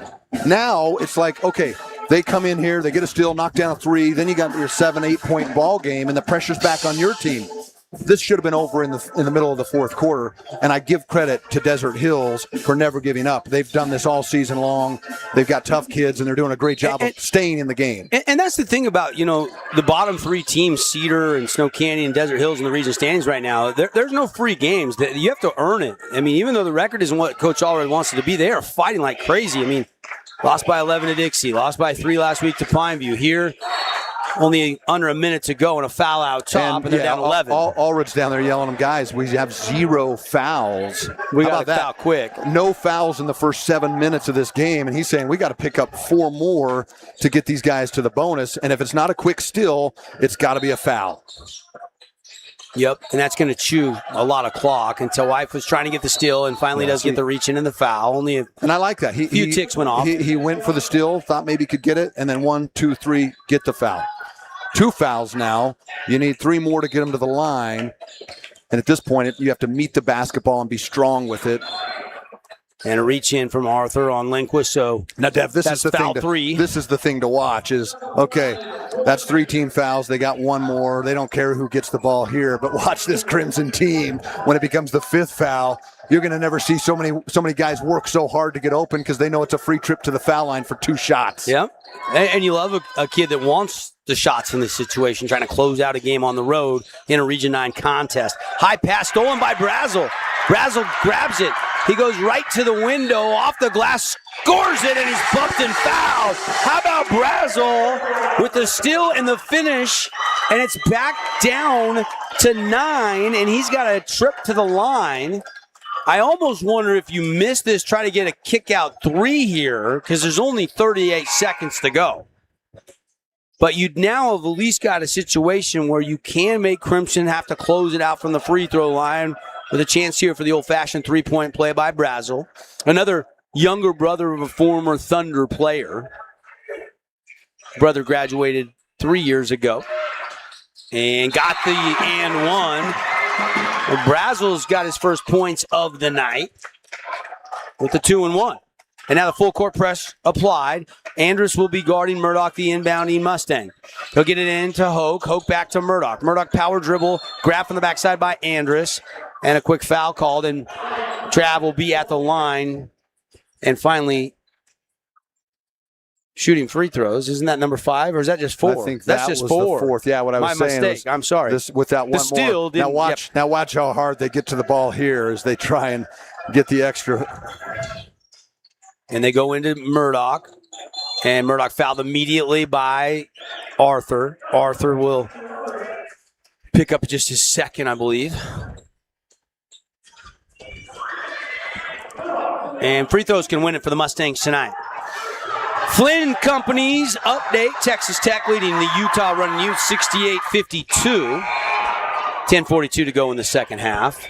Now it's like, okay, they come in here, they get a steal, knock down a 3, then you got your 7-8 point ball game, and the pressure's back on your team. This should have been over in the middle of the fourth quarter, and I give credit to Desert Hills for never giving up. They've done this all season long. They've got tough kids, and they're doing a great job of staying in the game. And that's the thing about, the bottom 3 teams, Cedar and Snow Canyon and Desert Hills in the region standings right now. There's no free games. You have to earn it. I mean, even though the record isn't what Coach Allred wants it to be, they are fighting like crazy. I mean, lost by 11 to Dixie, lost by 3 last week to Pineview. Here, only under a minute to go and a foul out top, and they're down 11. Allred's down there yelling at them, guys, we have 0 fouls. We got to foul quick. No fouls in the first 7 minutes of this game, and he's saying we got to pick up 4 more to get these guys to the bonus, and if it's not a quick steal, it's got to be a foul. Yep, and that's going to chew a lot of clock until Wife was trying to get the steal and finally does get the reach in and the foul. And I like that. Few ticks went off. He went for the steal, thought maybe he could get it, and then 1, 2, 3, get the foul. 2 fouls now. You need 3 more to get him to the line. And at this point, you have to meet the basketball and be strong with it. And a reach in from Arthur on Lindquist. So now, Dev, this is the foul thing. 3. This is the thing to watch. Is okay. That's 3 team fouls. They got 1 more. They don't care who gets the ball here. But watch this Crimson team when it becomes the 5th foul. You're going to never see so many guys work so hard to get open because they know it's a free trip to the foul line for 2 shots. Yeah, and you love a kid that wants the shots in this situation, trying to close out a game on the road in a Region 9 contest. High pass stolen by Brazel. Brazel grabs it. He goes right to the window, off the glass, scores it, and he's bumped and fouled. How about Brazel with the steal and the finish, and it's back down to 9, and he's got a trip to the line. I almost wonder if you miss this, try to get a kick out 3 here, because there's only 38 seconds to go. But you'd now have at least got a situation where you can make Crimson have to close it out from the free throw line with a chance here for the old-fashioned 3-point play by Brazel. Another younger brother of a former Thunder player. Brother graduated 3 years ago and got the and one. Well, Brazel's got his first points of the night with the 2-1. And now the full court press applied. Andrus will be guarding Murdoch, the inbounding Mustang. He'll get it into Hoke. Hoke back to Murdoch. Murdoch power dribble. Grab from the backside by Andrus. And a quick foul called. And Trav will be at the line. And finally, shooting free throws. Isn't that number 5 or is that just 4? I think that's that just was 4. the 4th. Yeah, what I was My saying mistake. was I'm sorry. With that one steal more. Now watch how hard they get to the ball here as they try and get the extra. And they go into Murdoch. And Murdoch fouled immediately by Arthur. Arthur will pick up just his second, I believe. And free throws can win it for the Mustangs tonight. Flynn Company's update. Texas Tech leading the Utah Running Utes 68-52. 10:42 to go in the second half.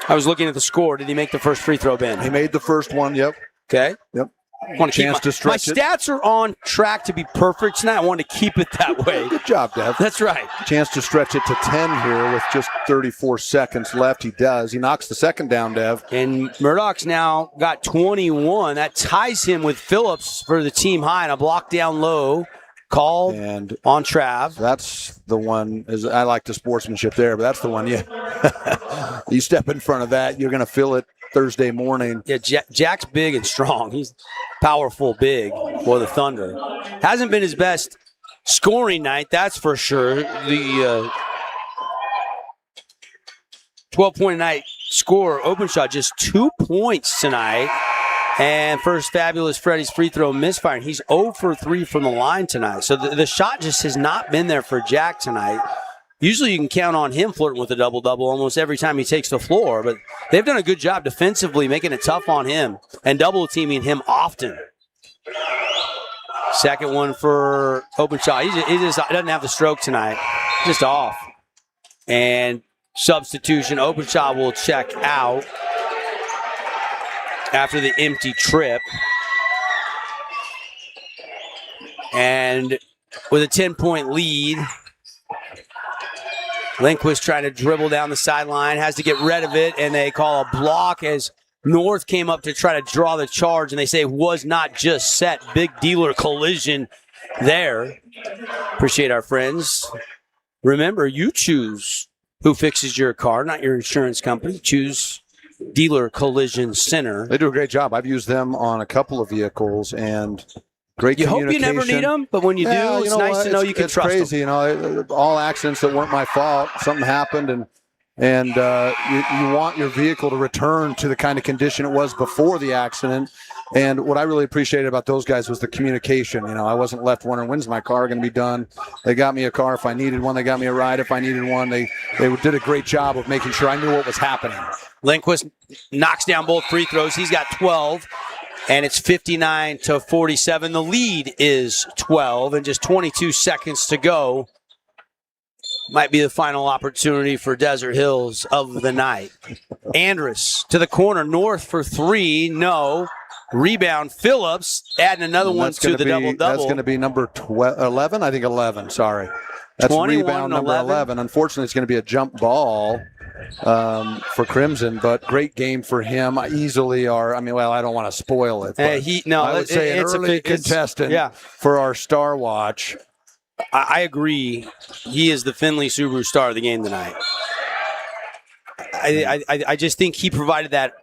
I was looking at the score. Did he make the first free throw, Ben? He made the first one, yep. Okay. Yep. Want to Chance to stretch my it. stats are on track to be perfect tonight. I wanted to keep it that way. Good job, Dev. That's right. Chance to stretch it to 10 here with just 34 seconds left. He does. He knocks the second down, Dev. And Murdoch's now got 21. That ties him with Phillips for the team high, and a block down low called and on Trav. That's the one. I like the sportsmanship there, but that's the one. Yeah, you step in front of that, you're going to feel it Thursday morning. Yeah, Jack's big and strong. He's powerful, big for the Thunder. Hasn't been his best scoring night, that's for sure. The 12-point night score, open shot, just 2 points tonight. And first Fabulous Freddy's free throw misfiring. He's 0 for 3 from the line tonight. So the shot just has not been there for Jack tonight. Usually you can count on him flirting with a double-double almost every time he takes the floor. But they've done a good job defensively, making it tough on him and double-teaming him often. Second one for open shot. He just doesn't have the stroke tonight. Just off. And substitution. Open shot will check out after the empty trip. And with a 10-point lead, Lindquist trying to dribble down the sideline, has to get rid of it, and they call a block as North came up to try to draw the charge, and they say was not just set. Big dealer collision there. Appreciate our friends. Remember, you choose who fixes your car, not your insurance company. Choose Dealer Collision Center. They do a great job. I've used them on a couple of vehicles, and great you communication. hope you never need them, but when you do, it's nice to know you can trust them. It's crazy, you know, all accidents that weren't my fault. Something happened, and you want your vehicle to return to the kind of condition it was before the accident. And what I really appreciated about those guys was the communication. You know, I wasn't left wondering, when's my car going to be done? They got me a car if I needed one. They got me a ride if I needed one. They did a great job of making sure I knew what was happening. Lindquist knocks down both free throws. He's got 12, and it's 59-47. The lead is 12, and just 22 seconds to go. Might be the final opportunity for Desert Hills of the night. Andrus to the corner, North for 3. No. Rebound, Phillips adding another one to the double-double. That's going to be number 11? I think 11, sorry. That's rebound number 11. Unfortunately, it's going to be a jump ball for Crimson, but great game for him. I don't want to spoil it. But I would say an early contestant for our Star Watch. I agree. He is the Findlay Subaru star of the game tonight. I just think he provided that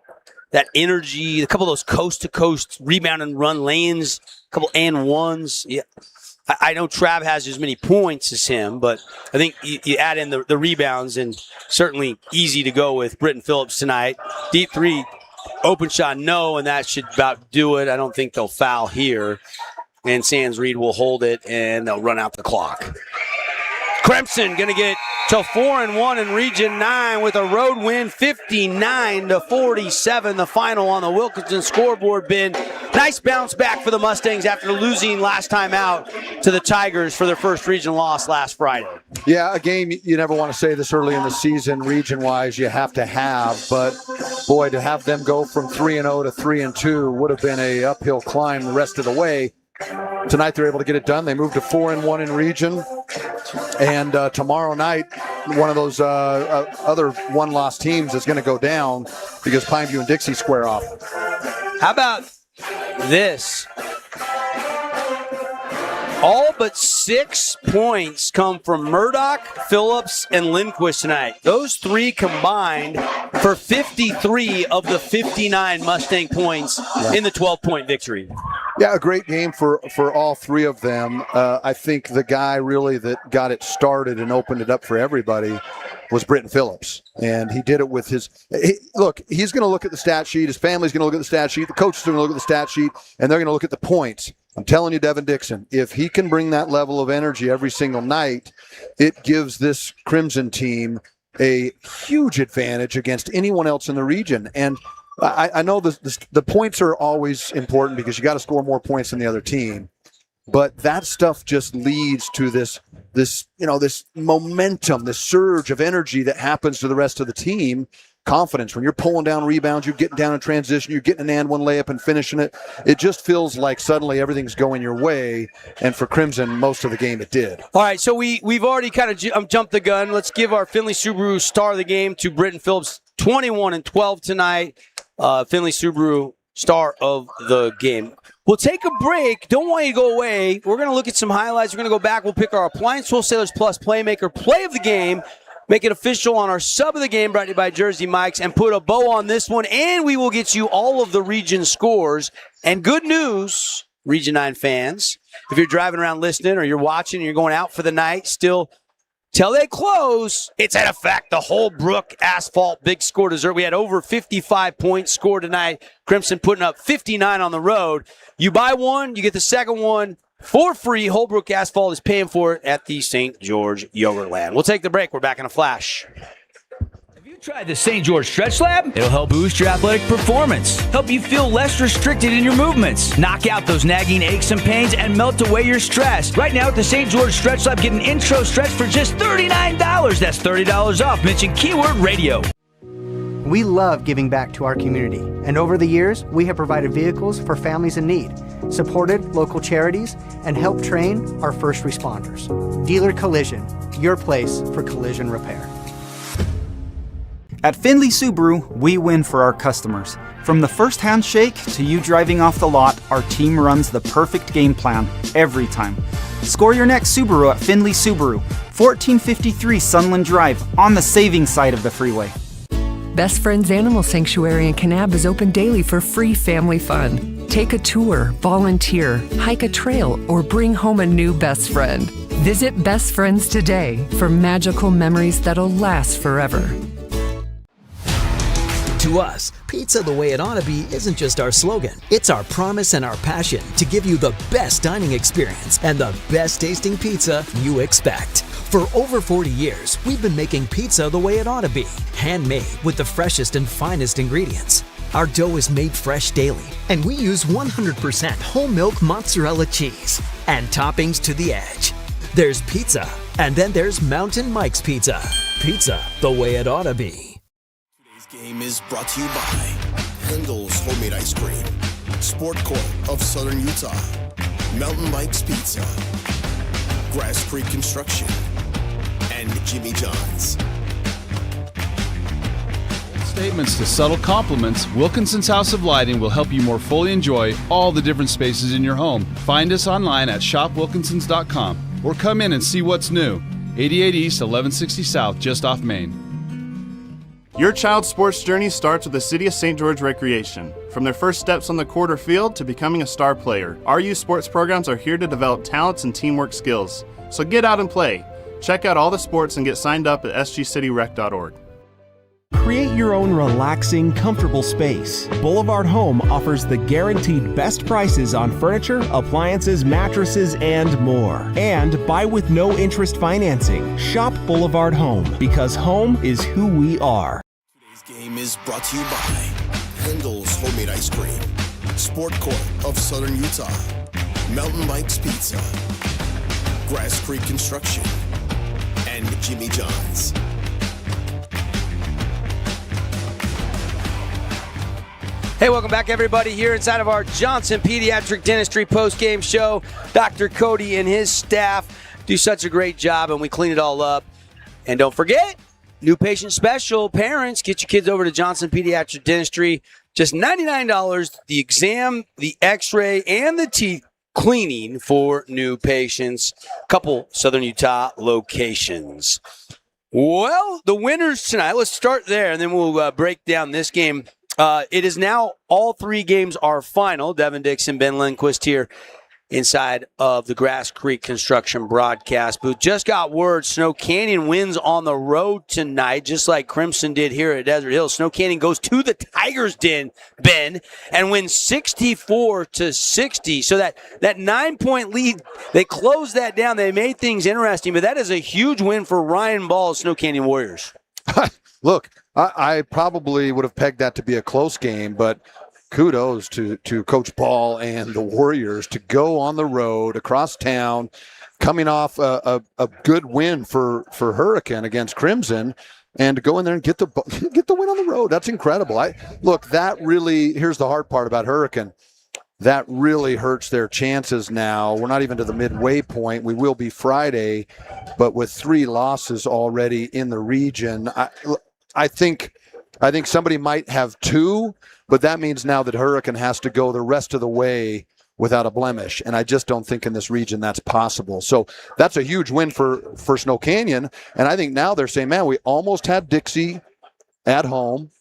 energy, a couple of those coast-to-coast rebound and run lanes, a couple and ones. Yeah, I know Trav has as many points as him, but I think you add in the rebounds, and certainly easy to go with Britton Phillips tonight. Deep three, open shot, no, and that should about do it. I don't think they'll foul here. And Sands Reed will hold it, and they'll run out the clock. Crimson going to get to 4-1 in Region 9 with a road win, 59-47. The final on the Wilkinson scoreboard. Ben, nice bounce back for the Mustangs after losing last time out to the Tigers for their first region loss last Friday. Yeah, a game you never want to say this early in the season, region-wise, you have to have. But, boy, to have them go from 3-0 to 3-2 would have been an uphill climb the rest of the way. Tonight they're able to get it done. They moved to 4-1 in region. And tomorrow night one of those other one-loss teams is going to go down because Pineview and Dixie square off. How about this? All but 6 points come from Murdoch, Phillips, and Lindquist tonight. Those three combined for 53 of the 59 Mustang points in the 12-point victory. Yeah, a great game for all three of them. I think the guy really that got it started and opened it up for everybody was Britton Phillips. And he did it with his look, he's going to look at the stat sheet. His family's going to look at the stat sheet. The coaches are going to look at the stat sheet, and they're going to look at the points. I'm telling you, Devin Dixon, if he can bring that level of energy every single night, it gives this Crimson team a huge advantage against anyone else in the region. And I know the points are always important because you got to score more points than the other team. But that stuff just leads to this momentum, this surge of energy that happens to the rest of the team. Confidence. When you're pulling down rebounds, you're getting down in transition, you're getting an and one layup and finishing it. It just feels like suddenly everything's going your way. And for Crimson, most of the game it did. All right, so we've already kind of jumped the gun. Let's give our Findlay Subaru star of the game to Britton Phillips. 21 and 12 tonight. Findlay Subaru star of the game. We'll take a break. Don't want you to go away. We're going to look at some highlights. We're going to go back. We'll pick our Appliance Wholesalers Plus Playmaker Play of the Game. Make it official on our sub of the game brought to you by Jersey Mike's and put a bow on this one. And we will get you all of the region scores. And good news, Region 9 fans, if you're driving around listening or you're watching and you're going out for the night still, till they close, it's in effect the Holbrook Asphalt Big Score dessert. We had over 55 points scored tonight. Crimson putting up 59 on the road. You buy one, you get the second one for free. Holbrook Asphalt is paying for it at the St. George Yogurtland. We'll take the break. We're back in a flash. Try the St. George Stretch Lab. It'll help boost your athletic performance, help you feel less restricted in your movements, knock out those nagging aches and pains, and melt away your stress. Right now at the St. George Stretch Lab, get an intro stretch for just $39. That's $30 off. Mention keyword radio. We love giving back to our community, and over the years, we have provided vehicles for families in need, supported local charities, and helped train our first responders. Dealer Collision, your place for collision repair. At Findlay Subaru, we win for our customers. From the first handshake to you driving off the lot, our team runs the perfect game plan every time. Score your next Subaru at Findlay Subaru, 1453 Sunland Drive, on the saving side of the freeway. Best Friends Animal Sanctuary in Kanab is open daily for free family fun. Take a tour, volunteer, hike a trail, or bring home a new best friend. Visit Best Friends today for magical memories that'll last forever. To us, pizza the way it ought to be isn't just our slogan. It's our promise and our passion to give you the best dining experience and the best tasting pizza you expect. For over 40 years, we've been making pizza the way it ought to be. Handmade with the freshest and finest ingredients. Our dough is made fresh daily, and we use 100% whole milk mozzarella cheese and toppings to the edge. There's pizza, and then there's Mountain Mike's Pizza. Pizza the way it ought to be. Game is brought to you by Kendall's Homemade Ice Cream, Sport Court of Southern Utah, Mountain Mike's Pizza, Grass Creek Construction, and Jimmy John's. Statements to subtle compliments, Wilkinson's House of Lighting will help you more fully enjoy all the different spaces in your home. Find us online at shopwilkinsons.com or come in and see what's new. 88 East, 1160 South, just off Main. Your child's sports journey starts with the City of St. George Recreation. From their first steps on the court or field to becoming a star player, our youth sports programs are here to develop talents and teamwork skills. So get out and play. Check out all the sports and get signed up at sgcityrec.org. Create your own relaxing, comfortable space. Boulevard Home offers the guaranteed best prices on furniture, appliances, mattresses, and more. And buy with no interest financing. Shop Boulevard Home, because home is who we are. Today's game is brought to you by Kendall's Homemade Ice Cream, Sport Court of Southern Utah, Mountain Mike's Pizza, Grass Creek Construction, and Jimmy John's. Hey, welcome back, everybody, here inside of our Johnson Pediatric Dentistry post-game show. Dr. Cody and his staff do such a great job, and we clean it all up. And don't forget, new patient special. Parents, get your kids over to Johnson Pediatric Dentistry. Just $99, the exam, the x-ray, and the teeth cleaning for new patients. Couple Southern Utah locations. Well, the winners tonight, let's start there, and then we'll break down this game. It is now all 3 games are final. Devin Dixon, Ben Lindquist here inside of the Grass Creek Construction broadcast booth. Just got word Snow Canyon wins on the road tonight, just like Crimson did here at Desert Hills. Snow Canyon goes to the Tigers' Den, Ben, and wins 64-60. So that 9-point lead, they closed that down. They made things interesting, but that is a huge win for Ryan Ball's Snow Canyon Warriors. Look, I probably would have pegged that to be a close game, but kudos to Coach Ball and the Warriors to go on the road across town, coming off a good win for Hurricane against Crimson, and to go in there and get the win on the road. That's incredible. That really, here's the hard part about Hurricane. That really hurts their chances now. We're not even to the midway point. We will be Friday, but with 3 losses already in the region, I think somebody might have 2, but that means now that Hurricane has to go the rest of the way without a blemish, and I just don't think in this region that's possible. So that's a huge win for Snow Canyon, and I think now they're saying, man, we almost had Dixie at home,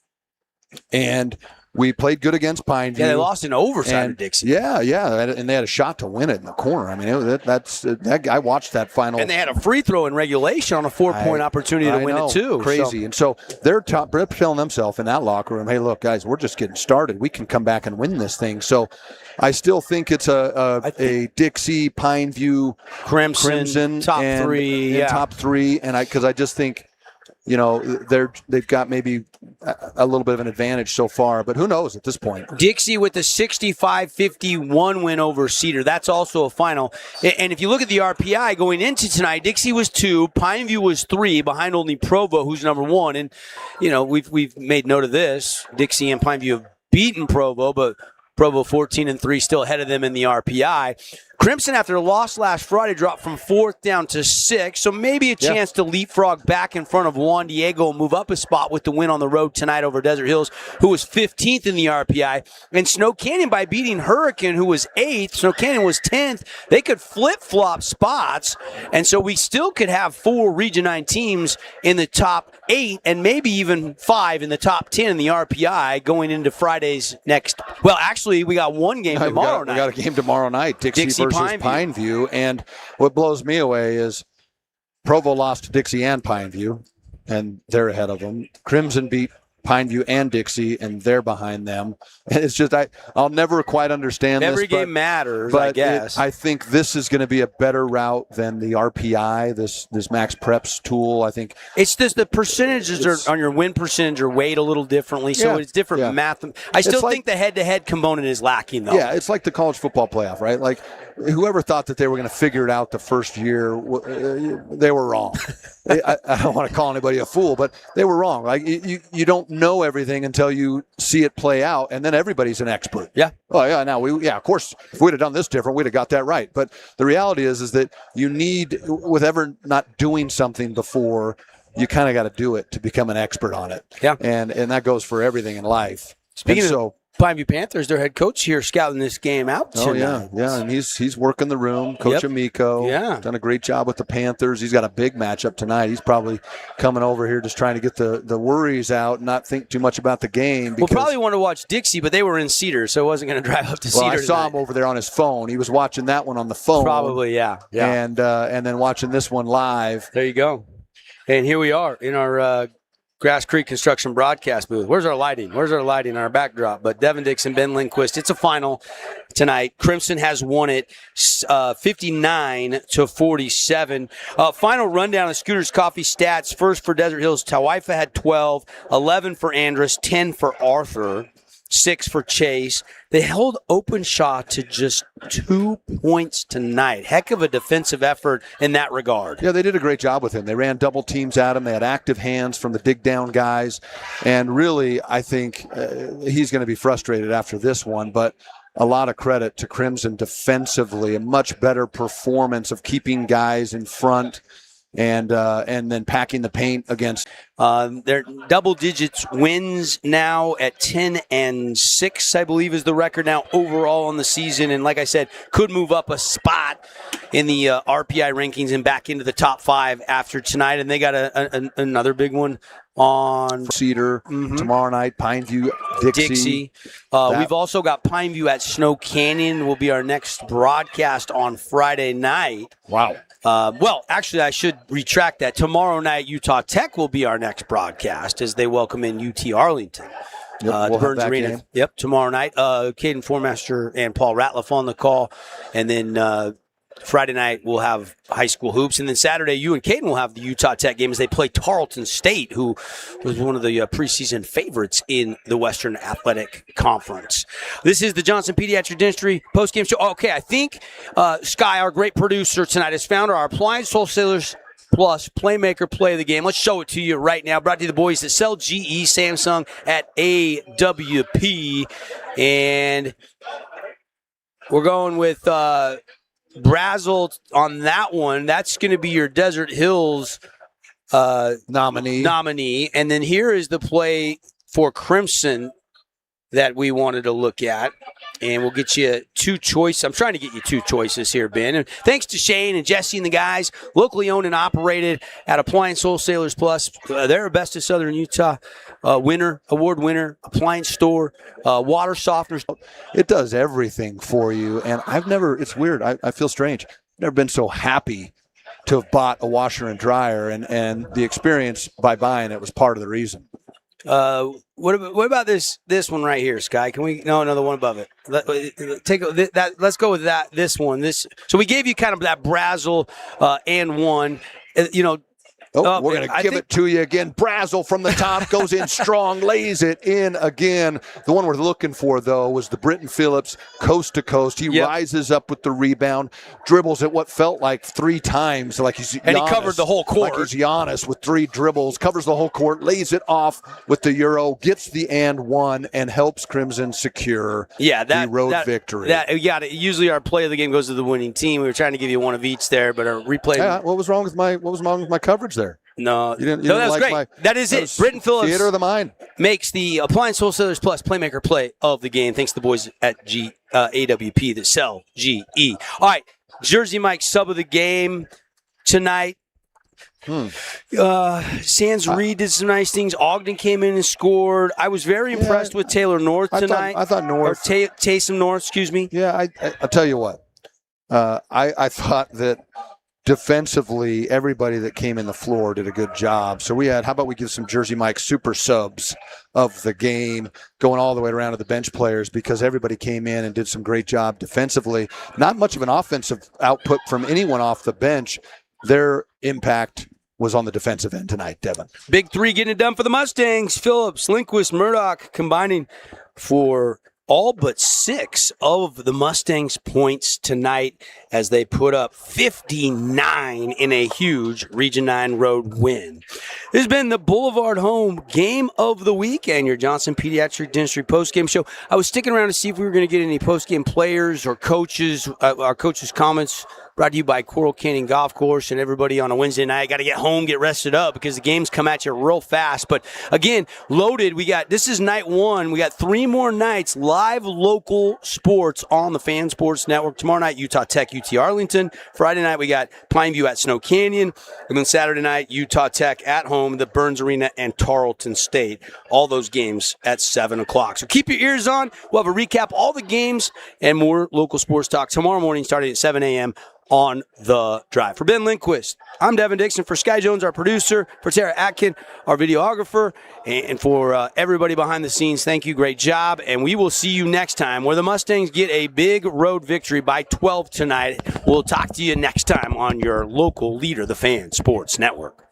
and we played good against Pineview. Yeah, they lost in overtime to Dixie. Yeah, and they had a shot to win it in the corner. I mean, I watched that final. And they had a free throw in regulation on a 4-point opportunity to win it, too. Crazy. And so they're telling themselves in that locker room, hey, look, guys, we're just getting started. We can come back and win this thing. So I still think it's a Dixie, Pineview, Crimson top 3. Yeah. Top 3. And because I just think, they've got maybe a little bit of an advantage so far, but who knows at this point. Dixie with a 65-51 win over Cedar. That's also a final. And if you look at the RPI going into tonight, Dixie was 2, Pineview was 3, behind only Provo, who's number 1. And, we've made note of this. Dixie and Pineview have beaten Provo, but Provo 14-3, still ahead of them in the RPI. Crimson, after the loss last Friday, dropped from 4th down to 6th, so maybe a chance to leapfrog back in front of Juan Diego and move up a spot with the win on the road tonight over Desert Hills, who was 15th in the RPI. And Snow Canyon, by beating Hurricane, who was 8th, Snow Canyon was 10th, they could flip-flop spots, and so we still could have 4 Region 9 teams in the top 8 and maybe even 5 in the top 10 in the RPI going into Friday's next. Well, actually, we got one game tomorrow night. We got a game tomorrow night, Dixie versus Pineview. And what blows me away is Provo lost to Dixie and Pineview, and they're ahead of them. Crimson beat Pineview and Dixie, and they're behind them. And it's just, I'll never quite understand Every this. game matters, but I guess. I think this is going to be a better route than the RPI, this Max Preps tool. I think it's just the percentages on your win percentage are weighed a little differently, so it's different math. I still think the head-to-head component is lacking, though. Yeah, it's like the college football playoff, right? Like, whoever thought that they were going to figure it out the first year, they were wrong. I don't want to call anybody a fool, but they were wrong. Like you don't know everything until you see it play out, and then everybody's an expert. Yeah. Oh yeah. Now of course, if we'd have done this different, we'd have got that right. But the reality is that you need, with ever not doing something before, you kind of got to do it to become an expert on it. Yeah. And that goes for everything in life. Speaking of Pineview Panthers, their head coach here scouting this game out tonight. Yeah, and he's working the room. Coach Amico, done a great job with the Panthers. He's got a big matchup tonight. He's probably coming over here just trying to get the worries out and not think too much about the game. We'll probably want to watch Dixie, but they were in Cedar, so I wasn't going to drive up to Cedar. I saw him over there on his phone. He was watching that one on the phone. Probably, yeah. And then watching this one live. There you go. And here we are in our Grass Creek Construction broadcast booth. Where's our lighting? Where's our lighting on our backdrop? But Devin Dixon, Ben Lindquist. It's a final tonight. Crimson has won it 59-47. Final rundown of Scooter's Coffee stats. First for Desert Hills, Tawaifa had 12, 11 for Andrus, 10 for Arthur, 6 for Chase. They held open shot to just 2 points tonight. Heck of a defensive effort in that regard. Yeah, they did a great job with him. They ran double teams at him. They had active hands from the dig down guys. And really, I think he's going to be frustrated after this one. But a lot of credit to Crimson defensively. A much better performance of keeping guys in front and then packing the paint against. They're double digits wins now at 10-6, I believe, is the record now overall on the season. And like I said, could move up a spot in the RPI rankings and back into the top 5 after tonight. And they got another big one on Cedar tomorrow night, Pineview, Dixie. We've also got Pineview at Snow Canyon will be our next broadcast on Friday night. Wow. Well, actually, I should retract that. Tomorrow night, Utah Tech will be our next broadcast as they welcome in UT Arlington. Yep, we'll Burns Arena. game. Yep, tomorrow night. Caden Formaster and Paul Ratliff on the call. And then Friday night, we'll have high school hoops. And then Saturday, you and Caden will have the Utah Tech game as they play Tarleton State, who was one of the preseason favorites in the Western Athletic Conference. This is the Johnson Pediatric Dentistry postgame show. Okay, I think Sky, our great producer tonight, has found our Appliance Wholesalers Plus Playmaker play of the game. Let's show it to you right now. Brought to you the boys that sell GE Samsung at AWP. And we're going with Brazel on that one. That's going to be your Desert Hills nominee. And then here is the play for Crimson that we wanted to look at. And we'll get you 2 choices. I'm trying to get you 2 choices here, Ben. And thanks to Shane and Jesse and the guys, locally owned and operated at Appliance Wholesalers Plus. They're a Best of Southern Utah award winner, appliance store, water softeners. It does everything for you. And it's weird. I feel strange. I've never been so happy to have bought a washer and dryer. And the experience by buying it was part of the reason. What about this one right here, Sky? Can we another one above it? Let's go with that. This one. So we gave you kind of that Brazel and one. We're going to give it to you again. Brazel from the top goes in strong, lays it in again. The one we're looking for, though, was the Britton Phillips coast to coast. He rises up with the rebound, dribbles it what felt like 3 times, like he's Giannis. And he covered the whole court. Like he's Giannis with 3 dribbles, covers the whole court, lays it off with the Euro, gets the and one, and helps Crimson secure the road victory. Usually our play of the game goes to the winning team. We were trying to give you one of each there, but our replay. Yeah, what was wrong with my coverage there? No, you didn't that was like great. That is it. Britton Phillips theater of the mind makes the Appliance Wholesalers Plus Playmaker play of the game. Thanks to the boys at AWP that sell GE. All right, Jersey Mike sub of the game tonight. Sands Reed did some nice things. Ogden came in and scored. I was very impressed with Taylor North tonight. I thought North. Or Taysom North, excuse me. Yeah, I'll tell you what. I thought that defensively, everybody that came in the floor did a good job. So how about we give some Jersey Mike super subs of the game, going all the way around to the bench players, because everybody came in and did some great job defensively. Not much of an offensive output from anyone off the bench. Their impact was on the defensive end tonight, Devin. Big 3 getting it done for the Mustangs. Phillips, Lindquist, Murdoch combining for all but 6 of the Mustangs' points tonight as they put up 59 in a huge Region 9 road win. This has been the Boulevard Home Game of the Week and your Johnson Pediatric Dentistry postgame show. I was sticking around to see if we were going to get any postgame players or coaches, our coaches' comments. Brought to you by Coral Canyon Golf Course, and everybody on a Wednesday night got to get home, get rested up because the games come at you real fast. But again, loaded. This is night 1. We got 3 more nights live local sports on the Fan Sports Network. Tomorrow night, Utah Tech, UT Arlington. Friday night, we got Pineview at Snow Canyon, and then Saturday night, Utah Tech at home, the Burns Arena, and Tarleton State. All those games at 7:00. So keep your ears on. We'll have a recap, all the games, and more local sports talk tomorrow morning, starting at 7 a.m. on The Drive. For Ben Lindquist, I'm Devin Dixon. For Sky Jones, our producer. For Tara Atkin, our videographer. And for everybody behind the scenes, thank you. Great job. And we will see you next time where the Mustangs get a big road victory by 12 tonight. We'll talk to you next time on your local leader, the Fan Sports Network.